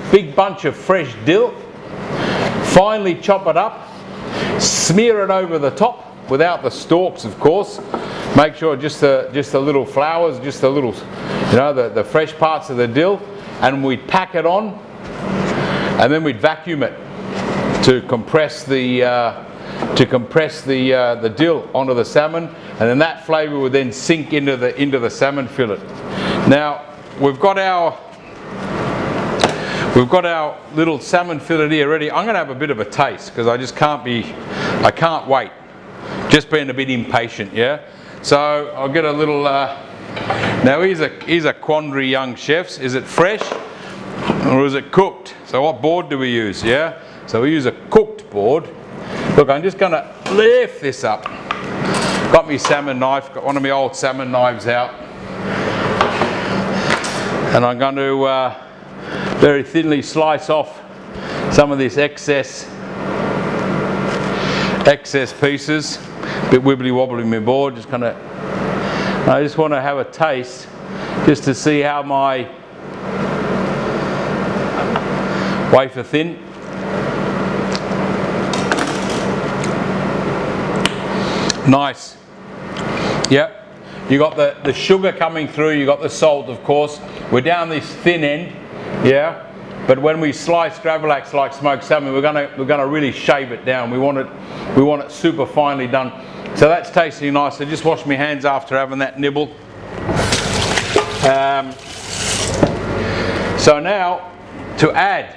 big bunch of fresh dill, finely chop it up, smear it over the top without the stalks, of course. Make sure just the little flowers, just the little, you know, the fresh parts of the dill, and we'd pack it on, and then we'd vacuum it to compress the dill onto the salmon, and then that flavour would then sink into the salmon fillet. Now we've got our little salmon fillet here ready. I'm going to have a bit of a taste because I can't wait just being a bit impatient, yeah. So I'll get a little, now here's a quandary, young chefs. Is it fresh or is it cooked? So what board do we use, yeah? So we use a cooked board. Look, I'm just gonna lift this up. Got my salmon knife, got one of my old salmon knives out. And I'm going to very thinly slice off some of this excess pieces. A bit wibbly wobbly my board. Just kind of, I just want to have a taste, just to see how my wafer thin. Nice. Yep. You got the sugar coming through. You got the salt, of course. We're down this thin end, yeah. But when we slice Gravadlax like smoked salmon, we're gonna really shave it down. We want it super finely done. So that's tasting nice. I just washed my hands after having that nibble. So now to add,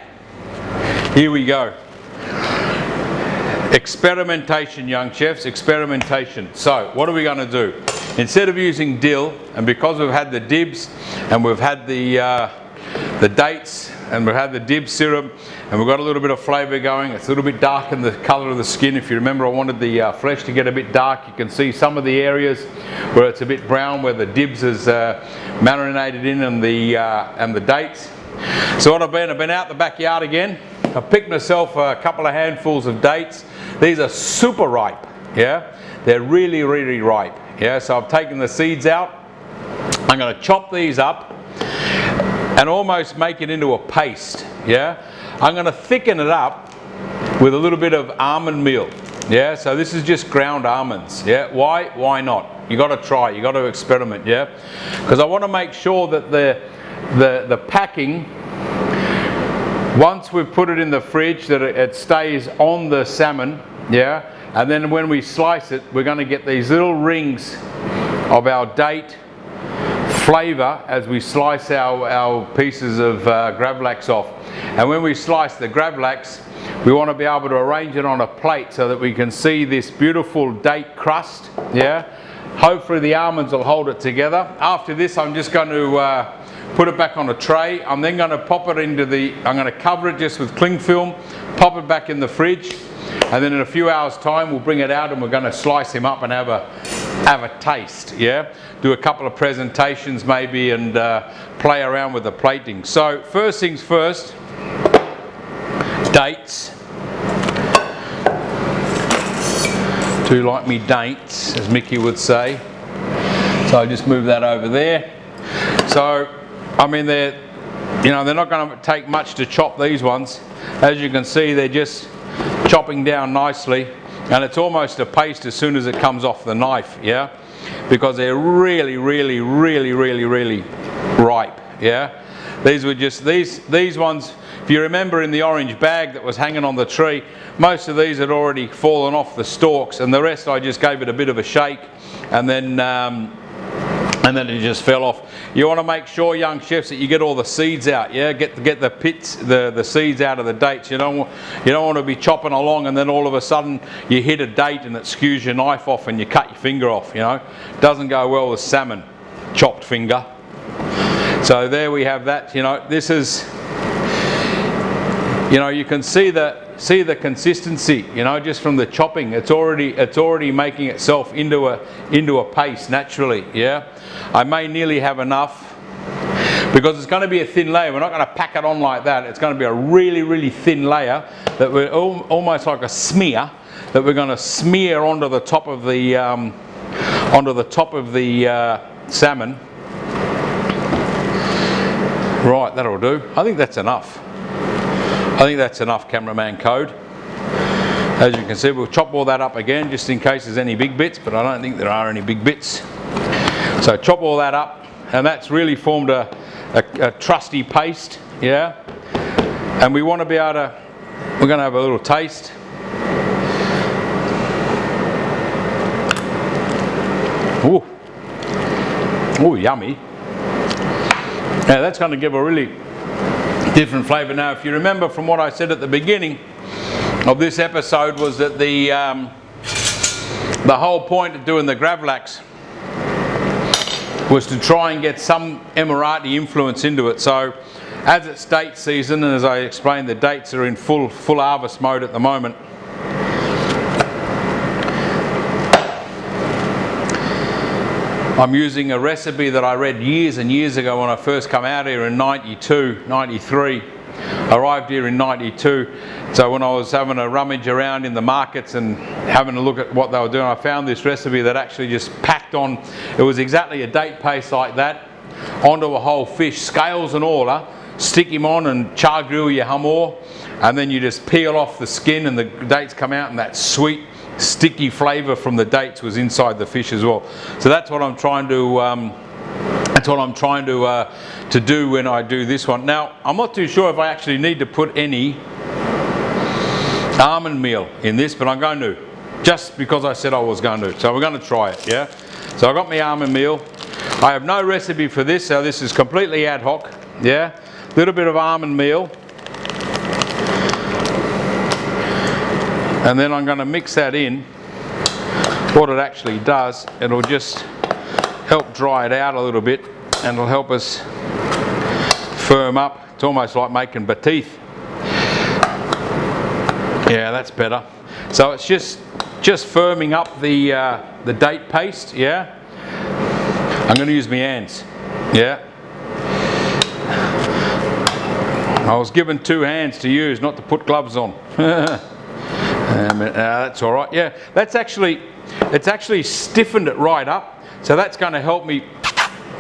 here we go. Experimentation, young chefs, experimentation. So what are we going to do? Instead of using dill, and because we've had the dibs and we've had the dates and we've had the dib syrup and we've got a little bit of flavour going, it's a little bit dark in the colour of the skin. If you remember, I wanted the flesh to get a bit dark. You can see some of the areas where it's a bit brown, where the dibs is marinated in, and the dates. So what I've been out the backyard again. I've picked myself a couple of handfuls of dates. These are super ripe, yeah? They're really, really ripe, yeah? So I've taken the seeds out. I'm going to chop these up and almost make it into a paste, yeah? I'm going to thicken it up with a little bit of almond meal, yeah? So this is just ground almonds, yeah? Why? Why not? You got to try, you got to experiment, yeah? Because I want to make sure that the packing, once we've put it in the fridge, that it stays on the salmon, yeah? And then when we slice it, we're going to get these little rings of our date flavour as we slice our pieces of Gravadlax off. And when we slice the Gravadlax, we want to be able to arrange it on a plate so that we can see this beautiful date crust, yeah? Hopefully the almonds will hold it together. After this, I'm just going to put it back on a tray. I'm then going to pop it into I'm going to cover it just with cling film, pop it back in the fridge, and then in a few hours time we'll bring it out and we're going to slice him up and have a taste, yeah? Do a couple of presentations maybe and play around with the plating. So first things first, dates. Do like me dates, as Mickey would say. So I just move that over there. So I mean, they're not going to take much to chop, these ones. As you can see, they're just chopping down nicely, and it's almost a paste as soon as it comes off the knife, yeah? Because they're really, really, really, really, really ripe, yeah? These were just, these ones, if you remember in the orange bag that was hanging on the tree, most of these had already fallen off the stalks, and the rest I just gave it a bit of a shake, and then it just fell off. You want to make sure, young chefs, that you get all the seeds out, yeah? Get the pits, the seeds out of the dates. You don't want to be chopping along and then all of a sudden you hit a date and it skews your knife off and you cut your finger off, you know? Doesn't go well with salmon, chopped finger. So there we have that, you know. This is, you know, you can see the consistency, you know, just from the chopping. It's already making itself into a paste naturally, yeah? I may nearly have enough because it's going to be a thin layer. We're not going to pack it on like that. It's going to be a really, really thin layer that we're almost like a smear that we're going to smear onto the top of the salmon. Right, that'll do. I think that's enough. I think that's enough, cameraman code. As you can see, we'll chop all that up again just in case there's any big bits, but I don't think there are any big bits. So chop all that up, and that's really formed a trusty paste, yeah? And we want to be able to, we're going to have a little taste. Ooh. Ooh, yummy. Now that's going to give a really different flavour. Now if you remember from what I said at the beginning of this episode was that the the whole point of doing the Gravadlax was to try and get some Emirati influence into it. So as it's date season, and as I explained, the dates are in full harvest mode at the moment. I'm using a recipe that I read years and years ago when I first come out here in 92, 93. Arrived here in 92. So when I was having a rummage around in the markets and having a look at what they were doing, I found this recipe that actually just packed on. It was exactly a date paste like that onto a whole fish, scales and all. Stick him on and char grill your hamor, and then you just peel off the skin and the dates come out, and that sweet sticky flavour from the dates was inside the fish as well. So that's what I'm trying to to do when I do this one. Now I'm not too sure if I actually need to put any almond meal in this, but I'm going to, just because I said I was going to. So we're going to try it, yeah. So I got my almond meal. I have no recipe for this, so this is completely ad hoc, yeah. Little bit of almond meal, and then I'm going to mix that in. What it actually does, it'll just help dry it out a little bit, and it'll help us firm up. It's almost like making batiste. Yeah, that's better. So it's just firming up the date paste, yeah. I'm going to use my hands, yeah. I was given 2 hands to use, not to put gloves on. That's all right. Yeah, it's actually stiffened it right up, so that's going to help me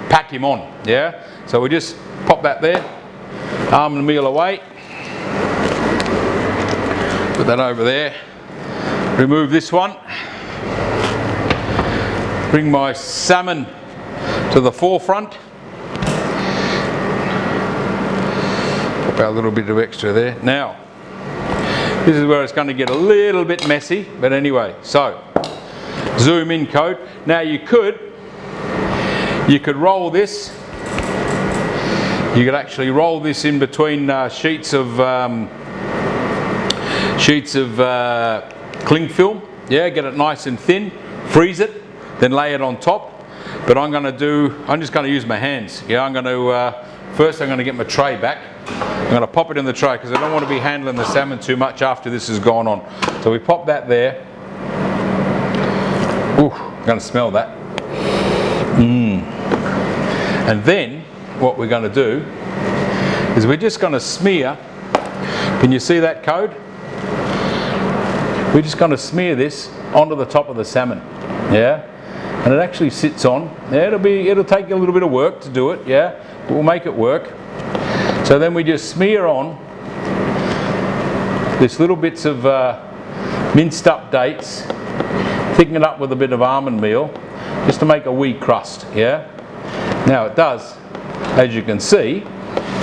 pack him on. Yeah. So we just pop that there, almond meal away, put that over there. Remove this one. Bring my salmon to the forefront. A little bit of extra there. Now, this is where it's going to get a little bit messy, but anyway, so zoom in code. Now you could roll this. You could actually roll this in between sheets of cling film. Yeah, get it nice and thin. Freeze it, then lay it on top. But I'm just going to use my hands. Yeah, first I'm going to get my tray back. I'm going to pop it in the tray because I don't want to be handling the salmon too much after this has gone on. So we pop that there. Ooh, I'm going to smell that. And then what we're going to do is we're just going to smear. Can you see that code? We're just going to smear this onto the top of the salmon. Yeah, and it actually sits on. Yeah, it'll take a little bit of work to do it. Yeah, but we'll make it work. So then we just smear on this little bits of minced up dates, thicken it up with a bit of almond meal, just to make a wee crust, yeah? Now it does, as you can see,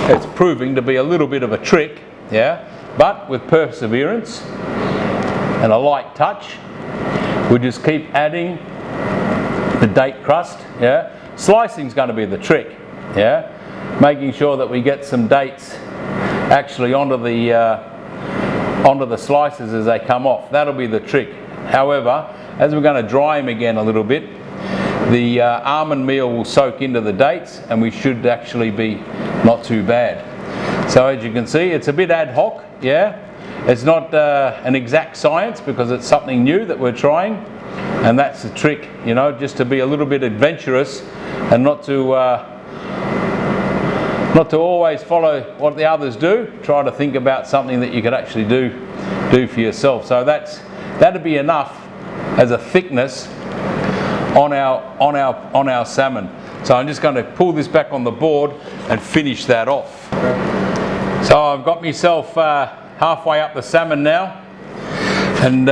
it's proving to be a little bit of a trick, yeah? But with perseverance and a light touch, we just keep adding the date crust, yeah? Slicing's going to be the trick, yeah? Making sure that we get some dates actually onto the slices as they come off. That'll be the trick. However, as we're going to dry them again a little bit, the almond meal will soak into the dates, and we should actually be not too bad. So as you can see, it's a bit ad hoc, yeah. It's not an exact science because it's something new that we're trying, and that's the trick, you know, just to be a little bit adventurous and not to always follow what the others do. Try to think about something that you could actually do for yourself. So that'd be enough as a thickness on our salmon. So I'm just going to pull this back on the board and finish that off. So I've got myself halfway up the salmon now, and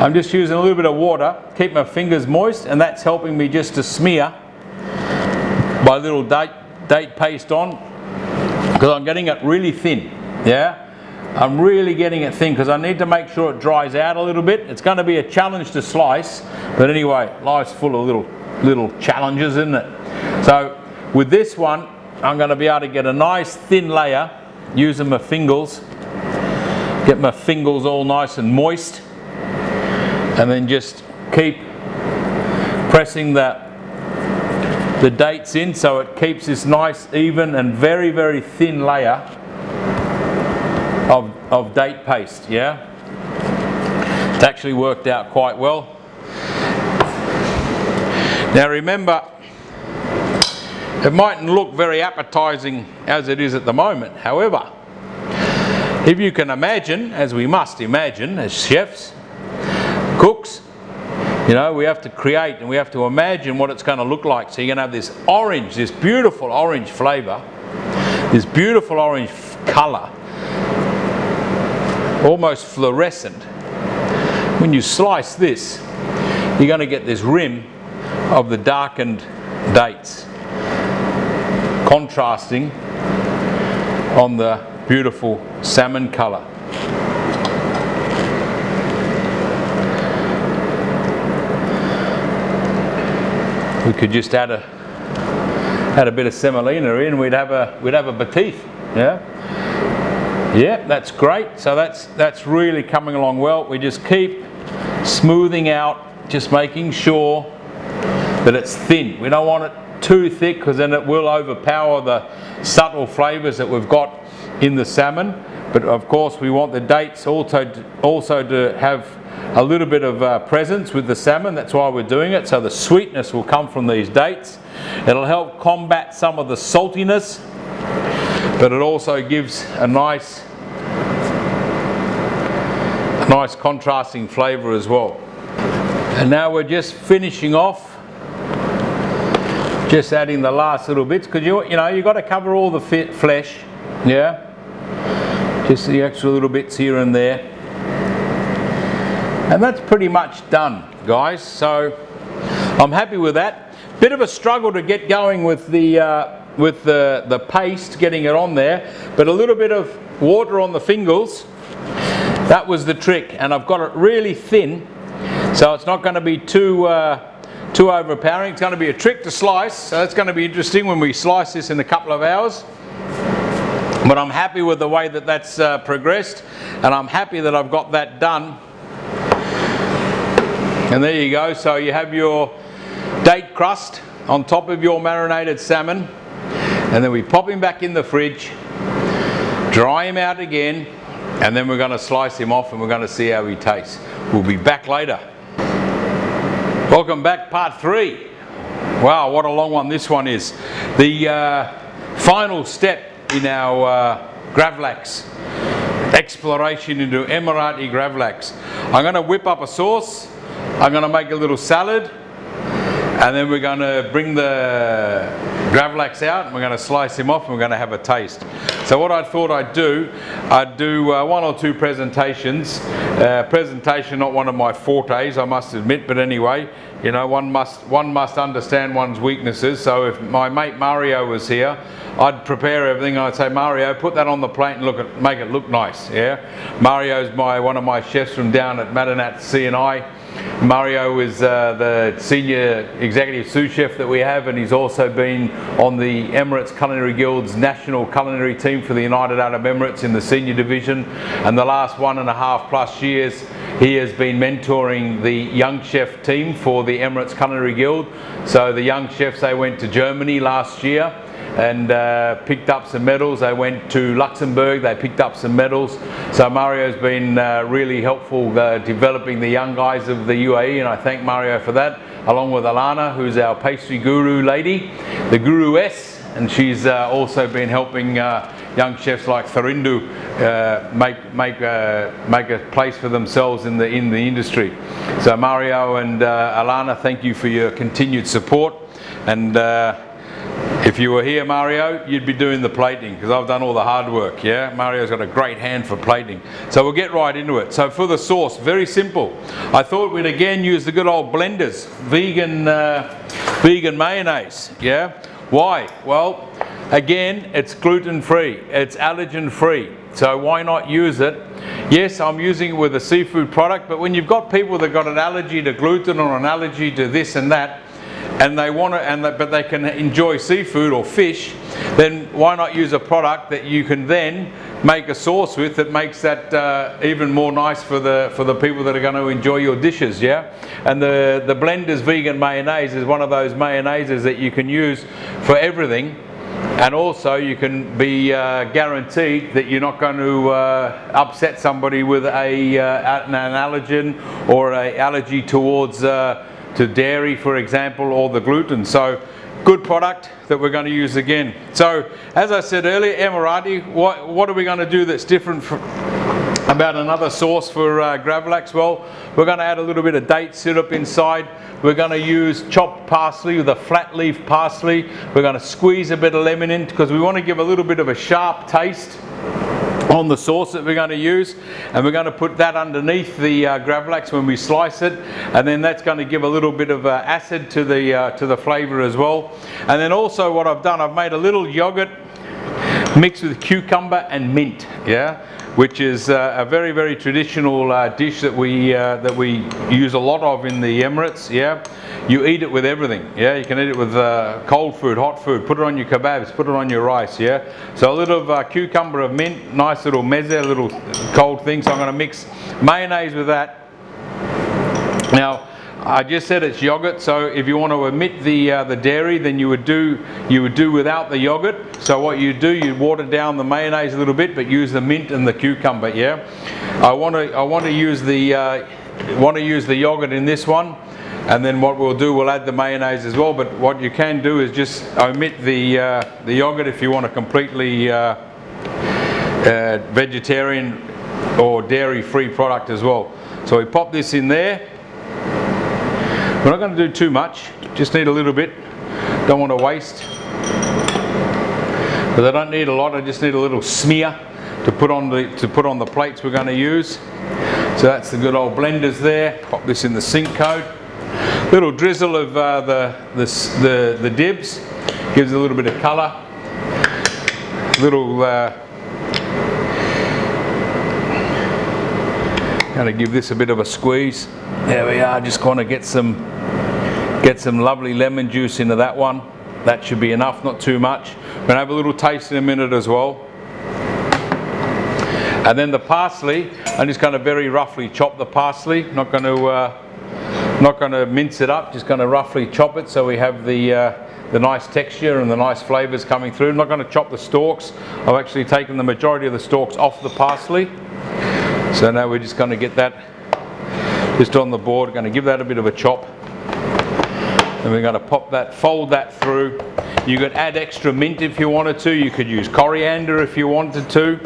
I'm just using a little bit of water, keep my fingers moist, and that's helping me just to smear my little date paste on, because I'm getting it really thin. Yeah, I'm really getting it thin because I need to make sure it dries out a little bit. It's going to be a challenge to slice, but anyway, life's full of little challenges, isn't it? So with this one, I'm going to be able to get a nice thin layer using my fingers, get my fingers all nice and moist, And then just keep pressing the dates in so it keeps this nice, even and very, very thin layer of date paste, yeah? It's actually worked out quite well. Now remember, it mightn't look very appetizing as it is at the moment. However, if you can imagine, as we must imagine as chefs, cooks, you know, we have to create and we have to imagine what it's going to look like. So you're going to have this orange, this beautiful orange flavor, this beautiful orange color, almost fluorescent. When you slice this, you're going to get this rim of the darkened dates, contrasting on the beautiful salmon color. We could just add a bit of semolina in, we'd have a batif, yeah. Yeah, that's great. So that's really coming along well. We just keep smoothing out, just making sure that it's thin. We don't want it too thick because then it will overpower the subtle flavors that we've got in the salmon. But of course we want the dates also to have a little bit of presence with the salmon. That's why we're doing it. So the sweetness will come from these dates. It'll help combat some of the saltiness, but it also gives a nice contrasting flavor as well. And now we're just finishing off, just adding the last little bits, because you know you've got to cover all the flesh, yeah, just the extra little bits here and there, and that's pretty much done, guys. So I'm happy with that. Bit of a struggle to get going with the paste, getting it on there, but a little bit of water on the fingers, that was the trick. And I've got it really thin, so it's not going to be too overpowering. It's going to be a trick to slice, so that's going to be interesting when we slice this in a couple of hours. But I'm happy with the way that that's progressed, and I'm happy that I've got that done. And there you go. So you have your date crust on top of your marinated salmon, and then we pop him back in the fridge, dry him out again, and then we're going to slice him off and we're going to see how he tastes. We'll be back later. Welcome back, part 3. Wow, what a long one this one is. The final step in our Gravadlax exploration into Emirati Gravadlax. I'm going to whip up a sauce, I'm going to make a little salad, and then we're going to bring the Gravadlax out and we're going to slice him off and we're going to have a taste. So what I thought I'd do 1 or 2 presentations. Presentation not one of my fortes, I must admit, but anyway, you know, one must understand one's weaknesses. So if my mate Mario was here, I'd prepare everything. I'd say, Mario, put that on the plate and make it look nice. Yeah, Mario's one of my chefs from down at Marinat CNI. Mario is the senior executive sous chef that we have, and he's also been on the Emirates Culinary Guild's national culinary team for the United Arab Emirates in the senior division. And the last 1.5+ years he has been mentoring the young chef team for the Emirates Culinary Guild. So the young chefs, they went to Germany last year and picked up some medals. They went to Luxembourg, they picked up some medals. So Mario's been really helpful developing the young guys of the UAE, and I thank Mario for that, along with Alana, who's our pastry guru lady, the Guru-S, and she's also been helping young chefs like Therindu make a place for themselves in the industry. So Mario and Alana, thank you for your continued support. And if you were here, Mario, you'd be doing the plating, because I've done all the hard work, yeah? Mario's got a great hand for plating. So we'll get right into it. So for the sauce, very simple. I thought we'd again use the good old blenders, vegan mayonnaise, yeah? Why? Well, again, it's gluten-free, it's allergen-free, so why not use it? Yes, I'm using it with a seafood product, but when you've got people that got an allergy to gluten or an allergy to this and that, and they want to, but they can enjoy seafood or fish, then why not use a product that you can then make a sauce with that makes that even more nice for the people that are going to enjoy your dishes, yeah? And the Blender's vegan mayonnaise is one of those mayonnaises that you can use for everything, and also you can be guaranteed that you're not going to upset somebody with an allergen or an allergy towards to dairy, for example, or the gluten. So good product that we're going to use again. So as I said earlier, Emirati, what are we going to do that's different about another sauce for Gravadlax? Well, we're going to add a little bit of date syrup inside. We're going to use chopped parsley with a flat leaf parsley. We're going to squeeze a bit of lemon in because we want to give a little bit of a sharp taste on the sauce that we're going to use, and we're going to put that underneath the Gravadlax when we slice it, and then that's going to give a little bit of acid to the flavour as well. And then also what I've done, I've made a little yogurt mixed with cucumber and mint, yeah, which is a very, very traditional dish that we use a lot of in the Emirates, yeah. You eat it with everything, yeah. You can eat it with cold food, hot food, put it on your kebabs, put it on your rice, yeah. So a little cucumber of mint, nice little meze, a little cold thing. So I'm going to mix mayonnaise with that. Now, I just said it's yogurt, so if you want to omit the dairy, then you would do without the yogurt. So what you do, you water down the mayonnaise a little bit, but use the mint and the cucumber, yeah. I want to use the yogurt in this one. And then what we'll do, we'll add the mayonnaise as well. But what you can do is just omit the yogurt if you want a completely vegetarian or dairy-free product as well. So we pop this in there. We're not going to do too much. Just need a little bit. Don't want to waste. But I don't need a lot. I just need a little smear to put on the plates we're going to use. So that's the good old blenders there. Pop this in the sink code. Little drizzle of the dibs, gives a little bit of colour. Little going to give this a bit of a squeeze. There we are. Just going to get some lovely lemon juice into that one. That should be enough, not too much. We're going to have a little taste in a minute as well. And then the parsley, I'm just going to very roughly chop the parsley. Not going to mince it up, just going to roughly chop it so we have the nice texture and the nice flavours coming through. I'm not going to chop the stalks. I've actually taken the majority of the stalks off the parsley. So now we're just going to get that just on the board. Going to give that a bit of a chop. And we're going to pop that, fold that through. You could add extra mint if you wanted to. You could use coriander if you wanted to.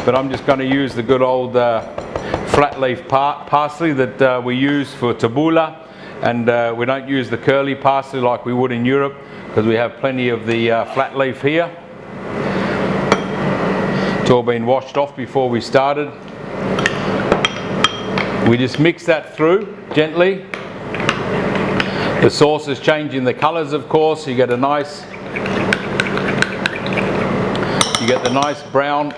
But I'm just going to use the good old flat leaf parsley that we use for tabbouleh, and we don't use the curly parsley like we would in Europe because we have plenty of the flat leaf here. It's all been washed off before we started. We just mix that through gently. The sauce is changing the colours, of course. You get the nice brown.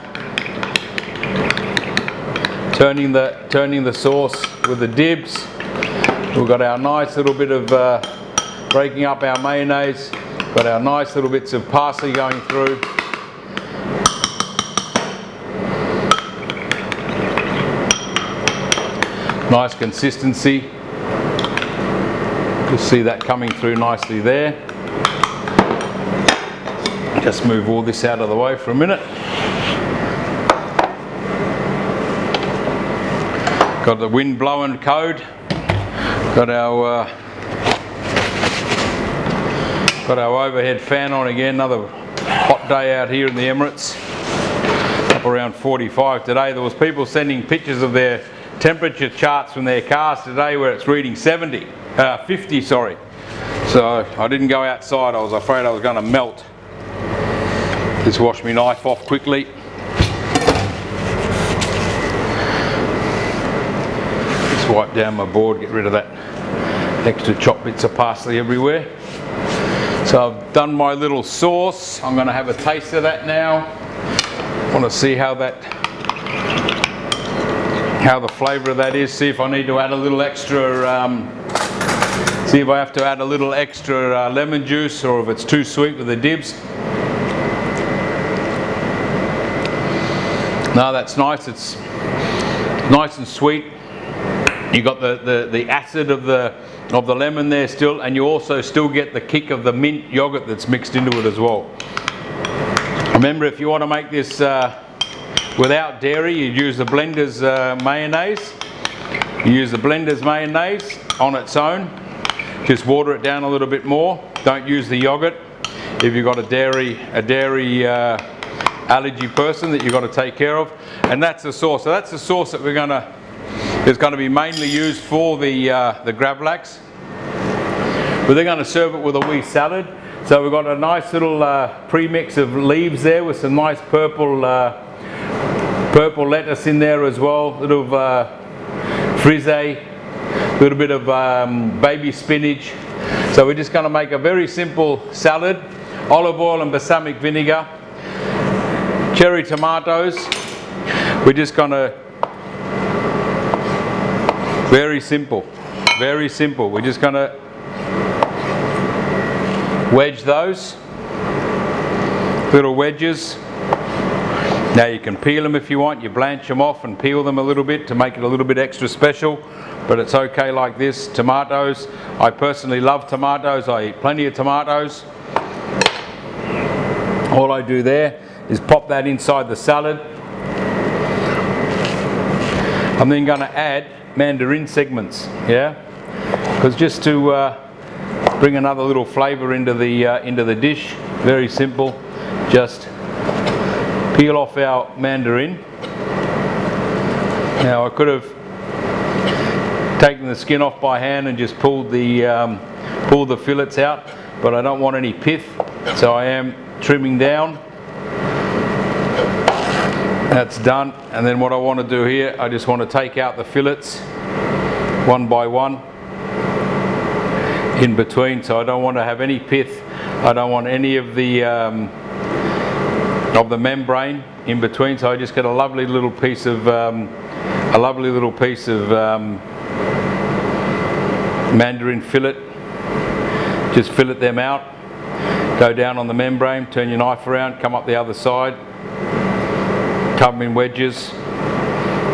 Turning the sauce with the dibs. We've got our nice little bit of breaking up our mayonnaise. Got our nice little bits of parsley going through. Nice consistency. You'll see that coming through nicely there. Just move all this out of the way for a minute. Got the wind blowing code. Got our overhead fan on again. Another hot day out here in the Emirates. Up around 45 today. There was people sending pictures of their temperature charts from their cars today where it's reading 50, sorry. So I didn't go outside. I was afraid I was going to melt. Just wash my knife off quickly. Wipe down my board, get rid of that extra chopped bits of parsley everywhere. So I've done my little sauce. I'm going to have a taste of that now. I want to see how the flavour of that is. See if I need to add a little extra. See if I have to add a little extra lemon juice, or if it's too sweet with the dibs. No, that's nice. It's nice and sweet. You got the acid of the lemon there still, and you also still get the kick of the mint yogurt that's mixed into it as well. Remember, if you want to make this without dairy, you use the Blender's mayonnaise. You use the Blender's mayonnaise on its own. Just water it down a little bit more. Don't use the yogurt if you've got a dairy allergy person that you've got to take care of. And that's the sauce. So that's the sauce that is going to be mainly used for the Gravadlax. But they're going to serve it with a wee salad. So we've got a nice little premix of leaves there with some nice purple lettuce in there as well. A little frise, a little bit of baby spinach. So we're just going to make a very simple salad. Olive oil and balsamic vinegar. Cherry tomatoes. We're just going to, very simple, very simple. We're just going to wedge those, little wedges. Now you can peel them if you want. You blanch them off and peel them a little bit to make it a little bit extra special, but it's okay like this. Tomatoes, I personally love tomatoes. I eat plenty of tomatoes. All I do there is pop that inside the salad. I'm then going to add mandarin segments, yeah, because just to bring another little flavour into the dish. Very simple. Just peel off our mandarin. Now I could have taken the skin off by hand and just pulled the fillets out, but I don't want any pith, so I am trimming down. That's done. And then what I want to do here, I just want to take out the fillets one by one in between, so I don't want to have any pith. I don't want any of the membrane in between, so I just get a lovely little piece of mandarin fillet. Just fillet them out, go down on the membrane, turn your knife around, come up the other side, cut them in wedges,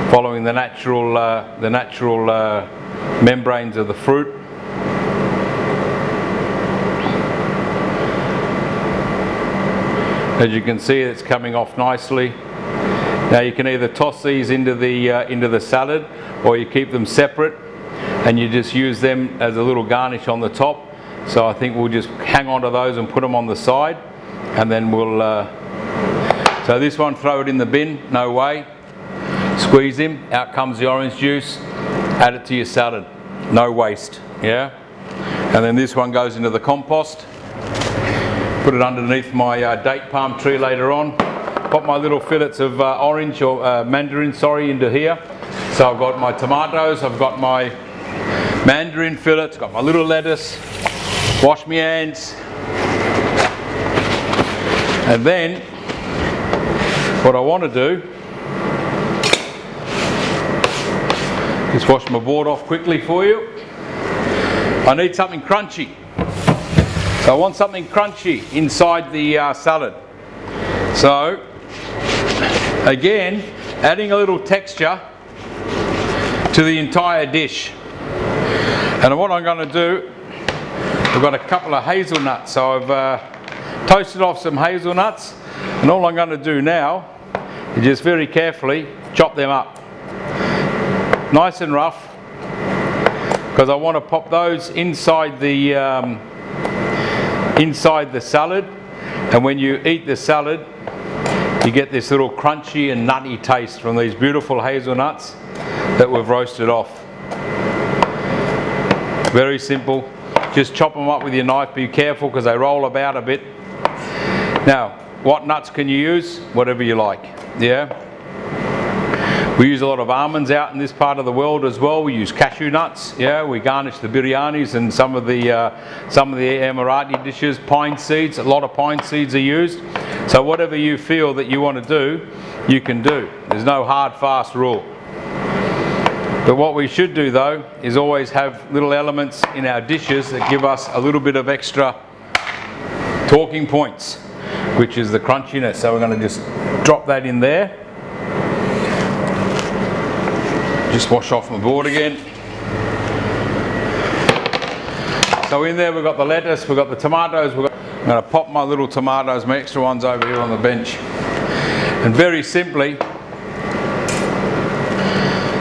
following the natural membranes of the fruit. As you can see, it's coming off nicely. Now you can either toss these into the salad, or you keep them separate and you just use them as a little garnish on the top. So I think we'll just hang on to those and put them on the side, and then we'll so this one, throw it in the bin, no way. Squeeze him, out comes the orange juice, add it to your salad, no waste, yeah. And then this one goes into the compost. Put it underneath my date palm tree later on. Pop my little fillets of orange or mandarin, sorry, into here. So I've got my tomatoes, I've got my mandarin fillets, got my little lettuce. Wash my hands. And then what I want to do, just wash my board off quickly for you. I need something crunchy. So I want something crunchy inside the salad. So again, adding a little texture to the entire dish. And what I'm going to do, I've got a couple of hazelnuts. So I've toasted off some hazelnuts, and all I'm going to do now is just very carefully chop them up. Nice and rough, because I want to pop those inside the salad, and when you eat the salad you get this little crunchy and nutty taste from these beautiful hazelnuts that we've roasted off. Very simple. Just chop them up with your knife. Be careful because they roll about a bit. Now, what nuts can you use? Whatever you like, yeah. We use a lot of almonds out in this part of the world as well. We use cashew nuts. Yeah, we garnish the biryanis and some of the Emirati dishes. Pine seeds, a lot of pine seeds are used. So whatever you feel that you want to do, you can do. There's no hard, fast rule. But what we should do though is always have little elements in our dishes that give us a little bit of extra talking points, which is the crunchiness. So we're going to just drop that in there. Just wash off my board again. So in there we've got the lettuce, we've got the tomatoes, I'm going to pop my little tomatoes, my extra ones over here on the bench. And very simply,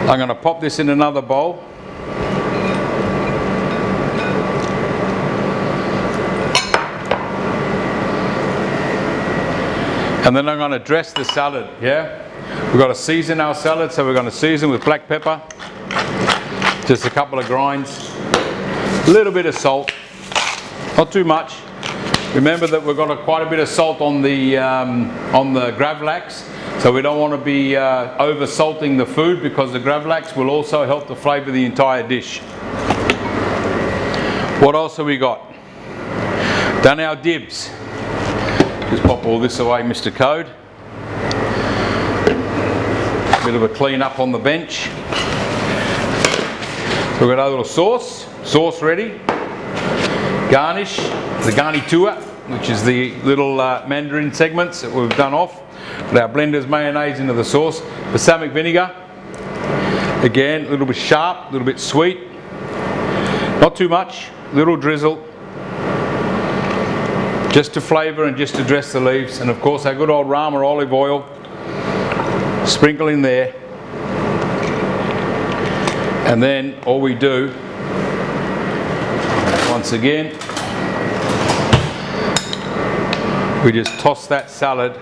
I'm going to pop this in another bowl. And then I'm going to dress the salad, yeah? We've got to season our salad, so we're going to season with black pepper, just a couple of grinds, a little bit of salt, not too much. Remember that we've got quite a bit of salt on the Gravadlax, so we don't want to be over salting the food, because the Gravadlax will also help to flavour the entire dish. What else have we got? Done our dibs. Just pop all this away, Mr. Code. Bit of a clean up on the bench. So we've got our little sauce ready. Garnish, the garniture, which is the little mandarin segments that we've done off. Put our blender's mayonnaise into the sauce. Balsamic vinegar. Again, a little bit sharp, a little bit sweet. Not too much, little drizzle. Just to flavour and just to dress the leaves. And of course our good old Rama olive oil. Sprinkle in there. And then all we do, once again, we just toss that salad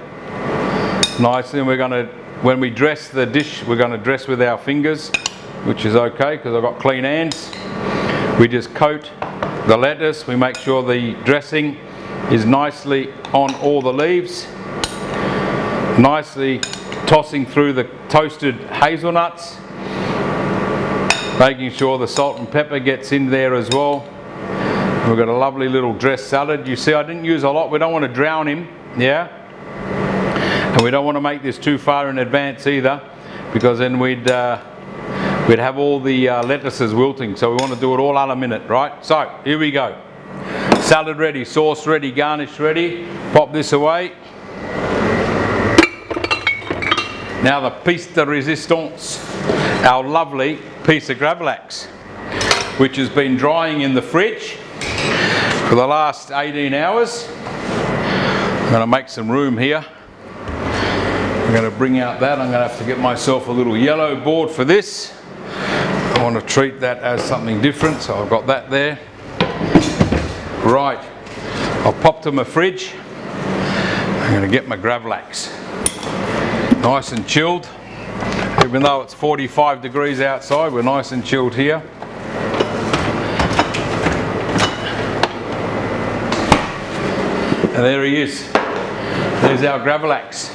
nicely. And we're going to, when we dress the dish, we're going to dress with our fingers, which is okay because I've got clean hands. We just coat the lettuce. We make sure the dressing is nicely on all the leaves, nicely tossing through the toasted hazelnuts, making sure the salt and pepper gets in there as well. And we've got a lovely little dressed salad. You see, I didn't use a lot. We don't want to drown him, yeah? And we don't want to make this too far in advance either, because then we'd have all the lettuces wilting. So we want to do it all à la minute, right? So here we go. Salad ready, sauce ready, garnish ready. Pop this away. Now the piece de resistance, our lovely piece of Gravadlax, which has been drying in the fridge for the last 18 hours. I'm going to make some room here. I'm going to bring out that. I'm going to have to get myself a little yellow board for this. I want to treat that as something different, so I've got that there. Right, I'll pop to my fridge. I'm going to get my Gravadlax. Nice and chilled. Even though it's 45 degrees outside, we're nice and chilled here. And there he is. There's our Gravadlax.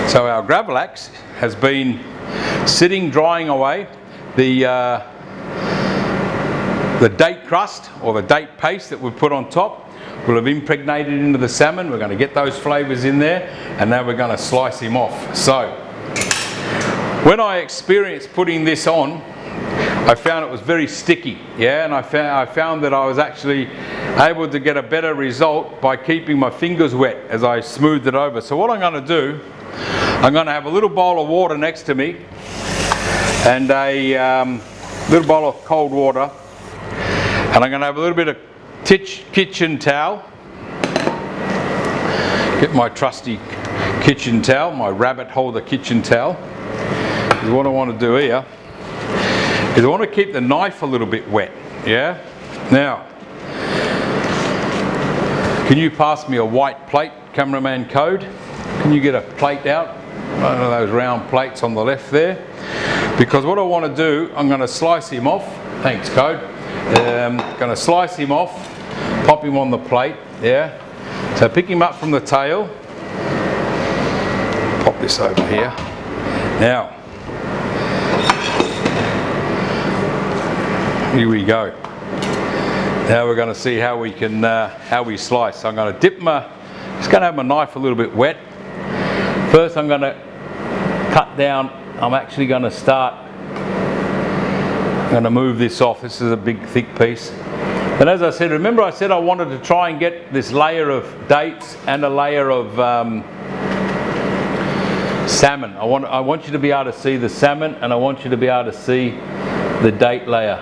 So our Gravadlax has been sitting, drying away. The date crust or the date paste that we've put on top will have impregnated into the salmon. We're going to get those flavours in there, and now we're going to slice him off. So when I experienced putting this on, I found it was very sticky, yeah, and I found that I was actually able to get a better result by keeping my fingers wet as I smoothed it over. So what I'm going to do, I'm going to have a little bowl of water next to me and a little bowl of cold water. And I'm going to have a little bit of kitchen towel. Get my trusty kitchen towel, my rabbit holder kitchen towel. Because what I want to do here is I want to keep the knife a little bit wet, yeah? Now, can you pass me a white plate, cameraman Code? Can you get a plate out? One of those round plates on the left there. Because what I want to do, I'm going to slice him off. Thanks, Code. Going to slice him off, pop him on the plate, yeah. So pick him up from the tail, pop this over here. Now, here we go. Now we're going to see how we can how we slice. So I'm going to dip just going to have my knife a little bit wet. First, I'm going to cut down. I'm actually going to start. I'm going to move this off. This is a big thick piece. And as I said, remember I said I wanted to try and get this layer of dates and a layer of salmon. I want you to be able to see the salmon, and I want you to be able to see the date layer.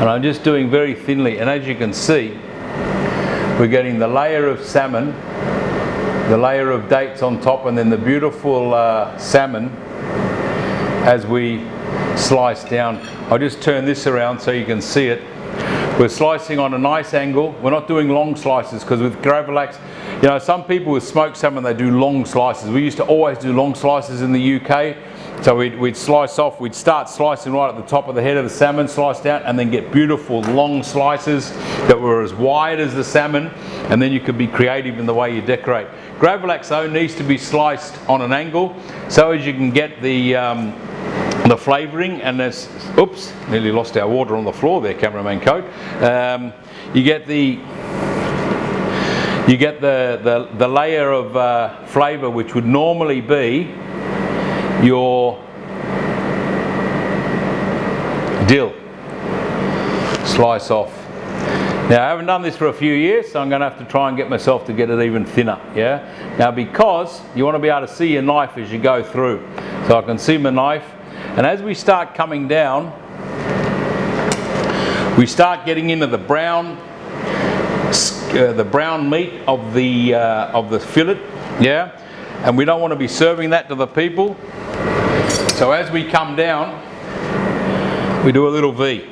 And I'm just doing very thinly, and as you can see, we're getting the layer of salmon, the layer of dates on top, and then the beautiful salmon as we slice down. I'll just turn this around so you can see it. We're slicing on a nice angle. We're not doing long slices, because with Gravadlax, you know, some people with smoked salmon, they do long slices. We used to always do long slices in the UK. So we'd slice off, we'd start slicing right at the top of the head of the salmon, slice down, and then get beautiful long slices that were as wide as the salmon, and then you could be creative in the way you decorate. Gravadlax though needs to be sliced on an angle so as you can get the flavouring, and there's, oops, nearly lost our water on the floor there, cameraman Code. You get the layer of flavour which would normally be your dill. Slice off. Now I haven't done this for a few years, so I'm going to have to try and get myself to get it even thinner. Yeah. Now, because you want to be able to see your knife as you go through, so I can see my knife, and as we start coming down, we start getting into the brown meat of the fillet. Yeah. And we don't want to be serving that to the people. So as we come down, we do a little V.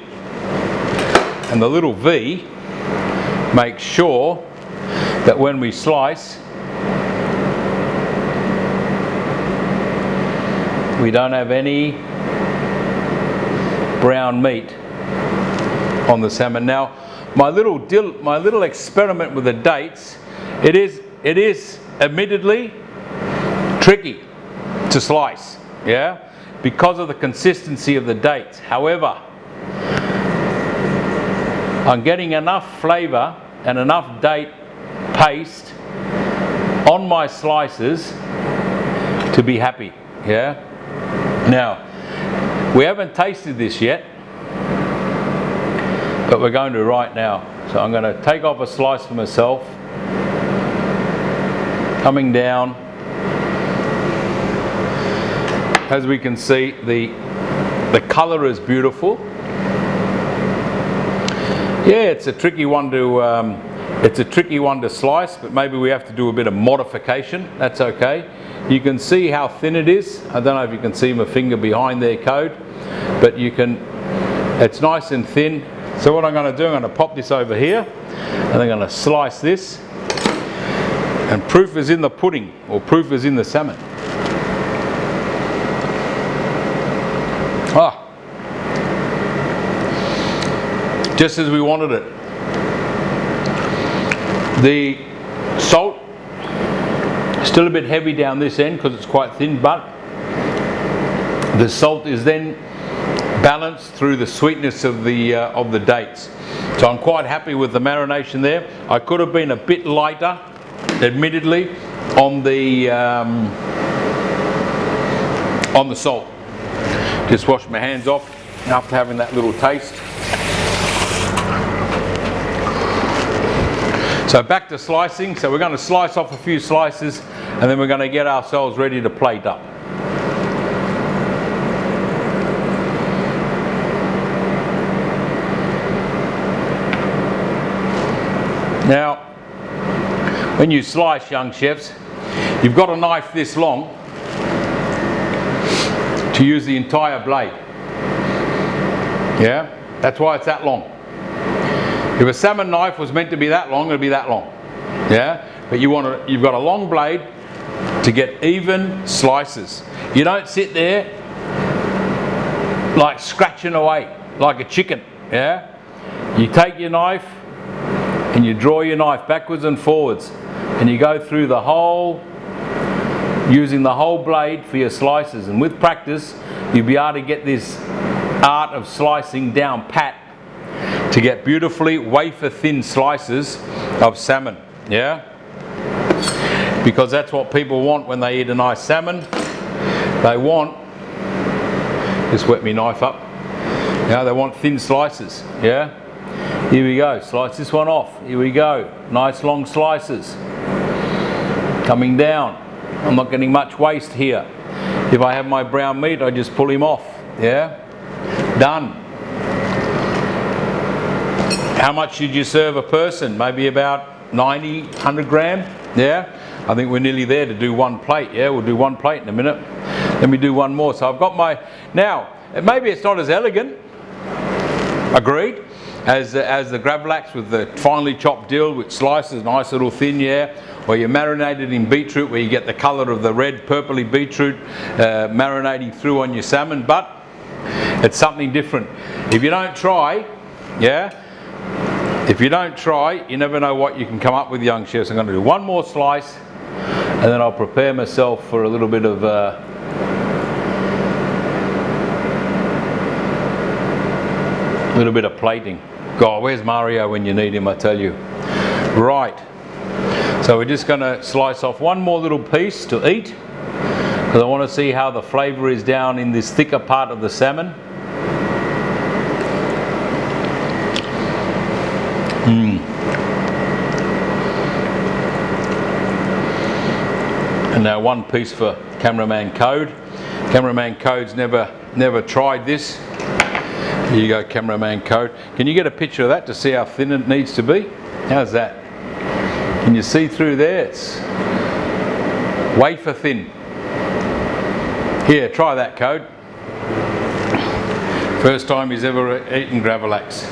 And the little V makes sure that when we slice, we don't have any brown meat on the salmon. Now, my little experiment with the dates, it is admittedly tricky to slice, yeah, because of the consistency of the dates. However, I'm getting enough flavour and enough date paste on my slices to be happy, yeah. Now, we haven't tasted this yet, but we're going to right now. So I'm going to take off a slice for myself, coming down. As we can see, the colour is beautiful. Yeah, it's a tricky one to slice, but maybe we have to do a bit of modification. That's okay. You can see how thin it is. I don't know if you can see my finger behind there, Code, but you can. It's nice and thin. So what I'm going to do, I'm going to pop this over here, and I'm going to slice this. And proof is in the pudding, or proof is in the salmon. Ah, just as we wanted it. The salt still a bit heavy down this end because it's quite thin, but the salt is then balanced through the sweetness of the dates. So I'm quite happy with the marination there. I could have been a bit lighter, admittedly, on the salt. Just wash my hands off after having that little taste. So back to slicing. So we're going to slice off a few slices, and then we're going to get ourselves ready to plate up. Now, when you slice, young chefs, you've got a knife this long to use the entire blade. Yeah, that's why it's that long. If a salmon knife was meant to be that long, it'd be that long. Yeah, but you've got a long blade to get even slices. You don't sit there like scratching away like a chicken. Yeah, you take your knife and you draw your knife backwards and forwards, and you go through the whole, using the whole blade for your slices. And with practice, you'll be able to get this art of slicing down pat to get beautifully wafer thin slices of salmon. Yeah, because that's what people want when they eat a nice salmon. They want, just wet my knife up, yeah, they want thin slices. Yeah, here we go, slice this one off. Here we go, nice long slices coming down. I'm not getting much waste here. If I have my brown meat, I just pull him off, yeah? Done. How much should you serve a person? Maybe about 90, 100 gram, yeah? I think we're nearly there to do one plate, yeah? We'll do one plate in a minute. Let me do one more. So I've got my, now, maybe it's not as elegant, agreed, as the Gravadlax with the finely chopped dill with slices, nice little thin, yeah? Or you're marinated in beetroot where you get the colour of the red, purpley beetroot marinating through on your salmon, but it's something different. If you don't try, yeah? If you don't try, you never know what you can come up with, young chefs. I'm going to do one more slice and then I'll prepare myself for a little bit of plating. God, where's Mario when you need him, I tell you. Right, so we're just going to slice off one more little piece to eat because I want to see how the flavour is down in this thicker part of the salmon. And now one piece for Cameraman Code. Cameraman Code's never tried this. Here you go, Cameraman Code. Can you get a picture of that to see how thin it needs to be? How's that? Can you see through there? It's wafer thin. Here, try that, Code. First time he's ever eaten Gravadlax.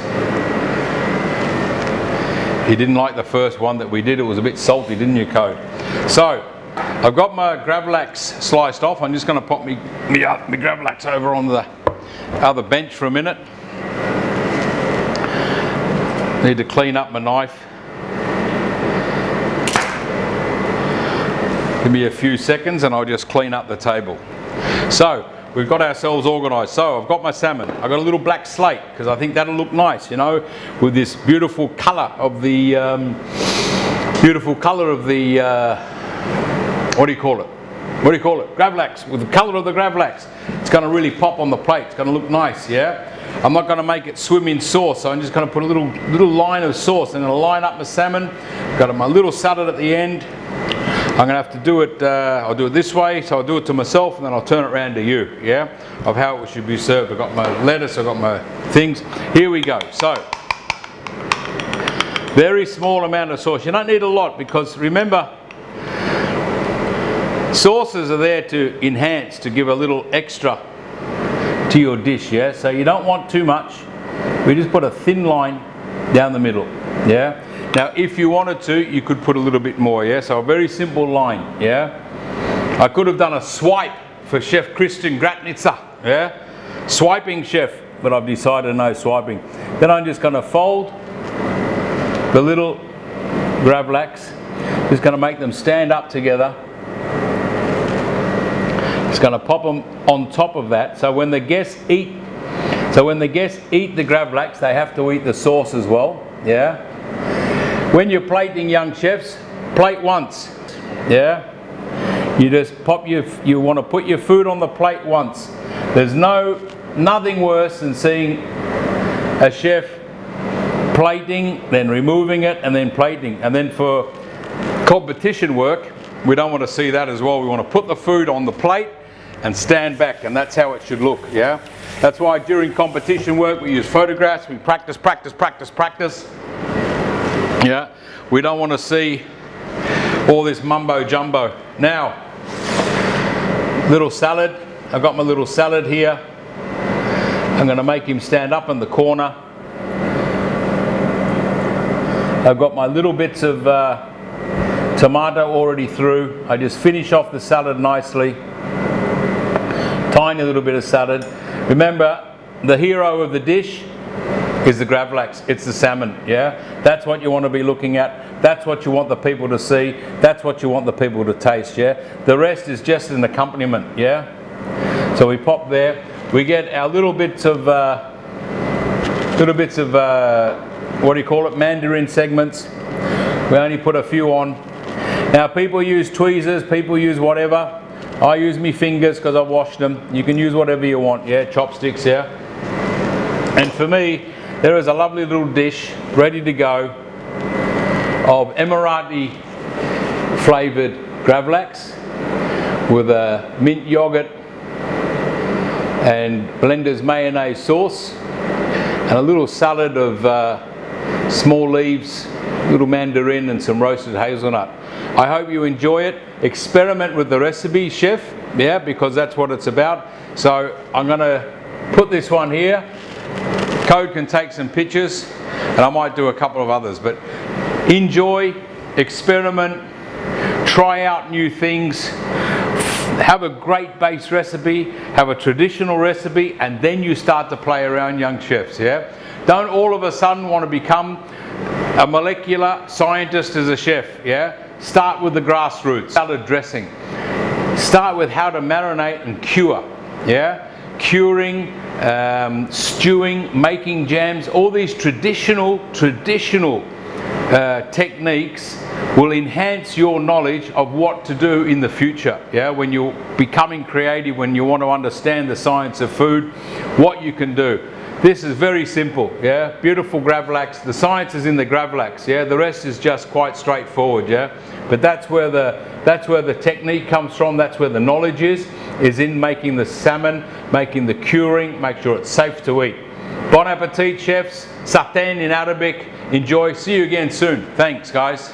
He didn't like the first one that we did. It was a bit salty, didn't you, Code? So, I've got my Gravadlax sliced off. I'm just going to pop my Gravadlax over on the other bench for a minute. Need to clean up my knife. Give me a few seconds and I'll just clean up the table. So, we've got ourselves organised. So I've got my salmon. I've got a little black slate because I think that'll look nice, you know, with this beautiful colour of the what do you call it? What do you call it? Gravadlax, with the colour of the Gravadlax. It's going to really pop on the plate. It's going to look nice, yeah? I'm not going to make it swim in sauce, so I'm just going to put a little line of sauce. I'm going to line up my salmon. Got my little salad at the end. I'm going to have to do it, I'll do it this way, so I'll do it to myself and then I'll turn it around to you, yeah? Of how it should be served. I've got my lettuce, I've got my things. Here we go. So, very small amount of sauce. You don't need a lot because remember, sauces are there to enhance, to give a little extra to your dish, yeah? So you don't want too much. We just put a thin line down the middle, yeah? Now, if you wanted to, you could put a little bit more, yeah? So a very simple line, yeah? I could have done a swipe for Chef Christian Gratnitzer, yeah? Swiping chef, but I've decided no swiping. Then I'm just going to fold the little Gravadlax. Just going to make them stand up together. Just going to pop them on top of that. So when the guests eat, the Gravadlax, they have to eat the sauce as well, yeah? When you're plating, young chefs, plate once, yeah? You just you want to put your food on the plate once. There's nothing worse than seeing a chef plating, then removing it, and then plating. And then for competition work, we don't want to see that as well. We want to put the food on the plate and stand back, and that's how it should look, yeah? That's why during competition work, we use photographs, we practice. Yeah, we don't want to see all this mumbo jumbo. Now, little salad. I've got my little salad here. I'm going to make him stand up in the corner. I've got my little bits of tomato already through. I just finish off the salad nicely. Tiny little bit of salad. Remember, the hero of the dish is the Gravadlax. It's the salmon, yeah? That's what you want to be looking at. That's what you want the people to see. That's what you want the people to taste, yeah? The rest is just an accompaniment, yeah? So we pop there. We get our little bits of what do you call it? Mandarin segments. We only put a few on. Now people use tweezers, people use whatever. I use my fingers because I've washed them. You can use whatever you want, yeah? Chopsticks, yeah? And for me, there is a lovely little dish ready to go of Emirati flavoured Gravadlax with a mint yogurt and Blender's mayonnaise sauce, and a little salad of small leaves, little mandarin and some roasted hazelnut. I hope you enjoy it. Experiment with the recipe, chef, yeah, because that's what it's about. So I'm going to put this one here. Code can take some pictures, and I might do a couple of others, but enjoy, experiment, try out new things, have a great base recipe, have a traditional recipe, and then you start to play around, young chefs, yeah? Don't all of a sudden want to become a molecular scientist as a chef, yeah? Start with the grassroots. Salad dressing. Start with how to marinate and cure, yeah? Curing, stewing, making jams, all these traditional techniques will enhance your knowledge of what to do in the future, yeah? When you're becoming creative, when you want to understand the science of food, what you can do. This is very simple, yeah? Beautiful Gravadlax. The science is in the Gravadlax, yeah? The rest is just quite straightforward, yeah? But that's where the technique comes from. That's where the knowledge is in making the salmon, making the curing, make sure it's safe to eat. Bon appetit, chefs. Sartén in Arabic. Enjoy. See you again soon. Thanks, guys.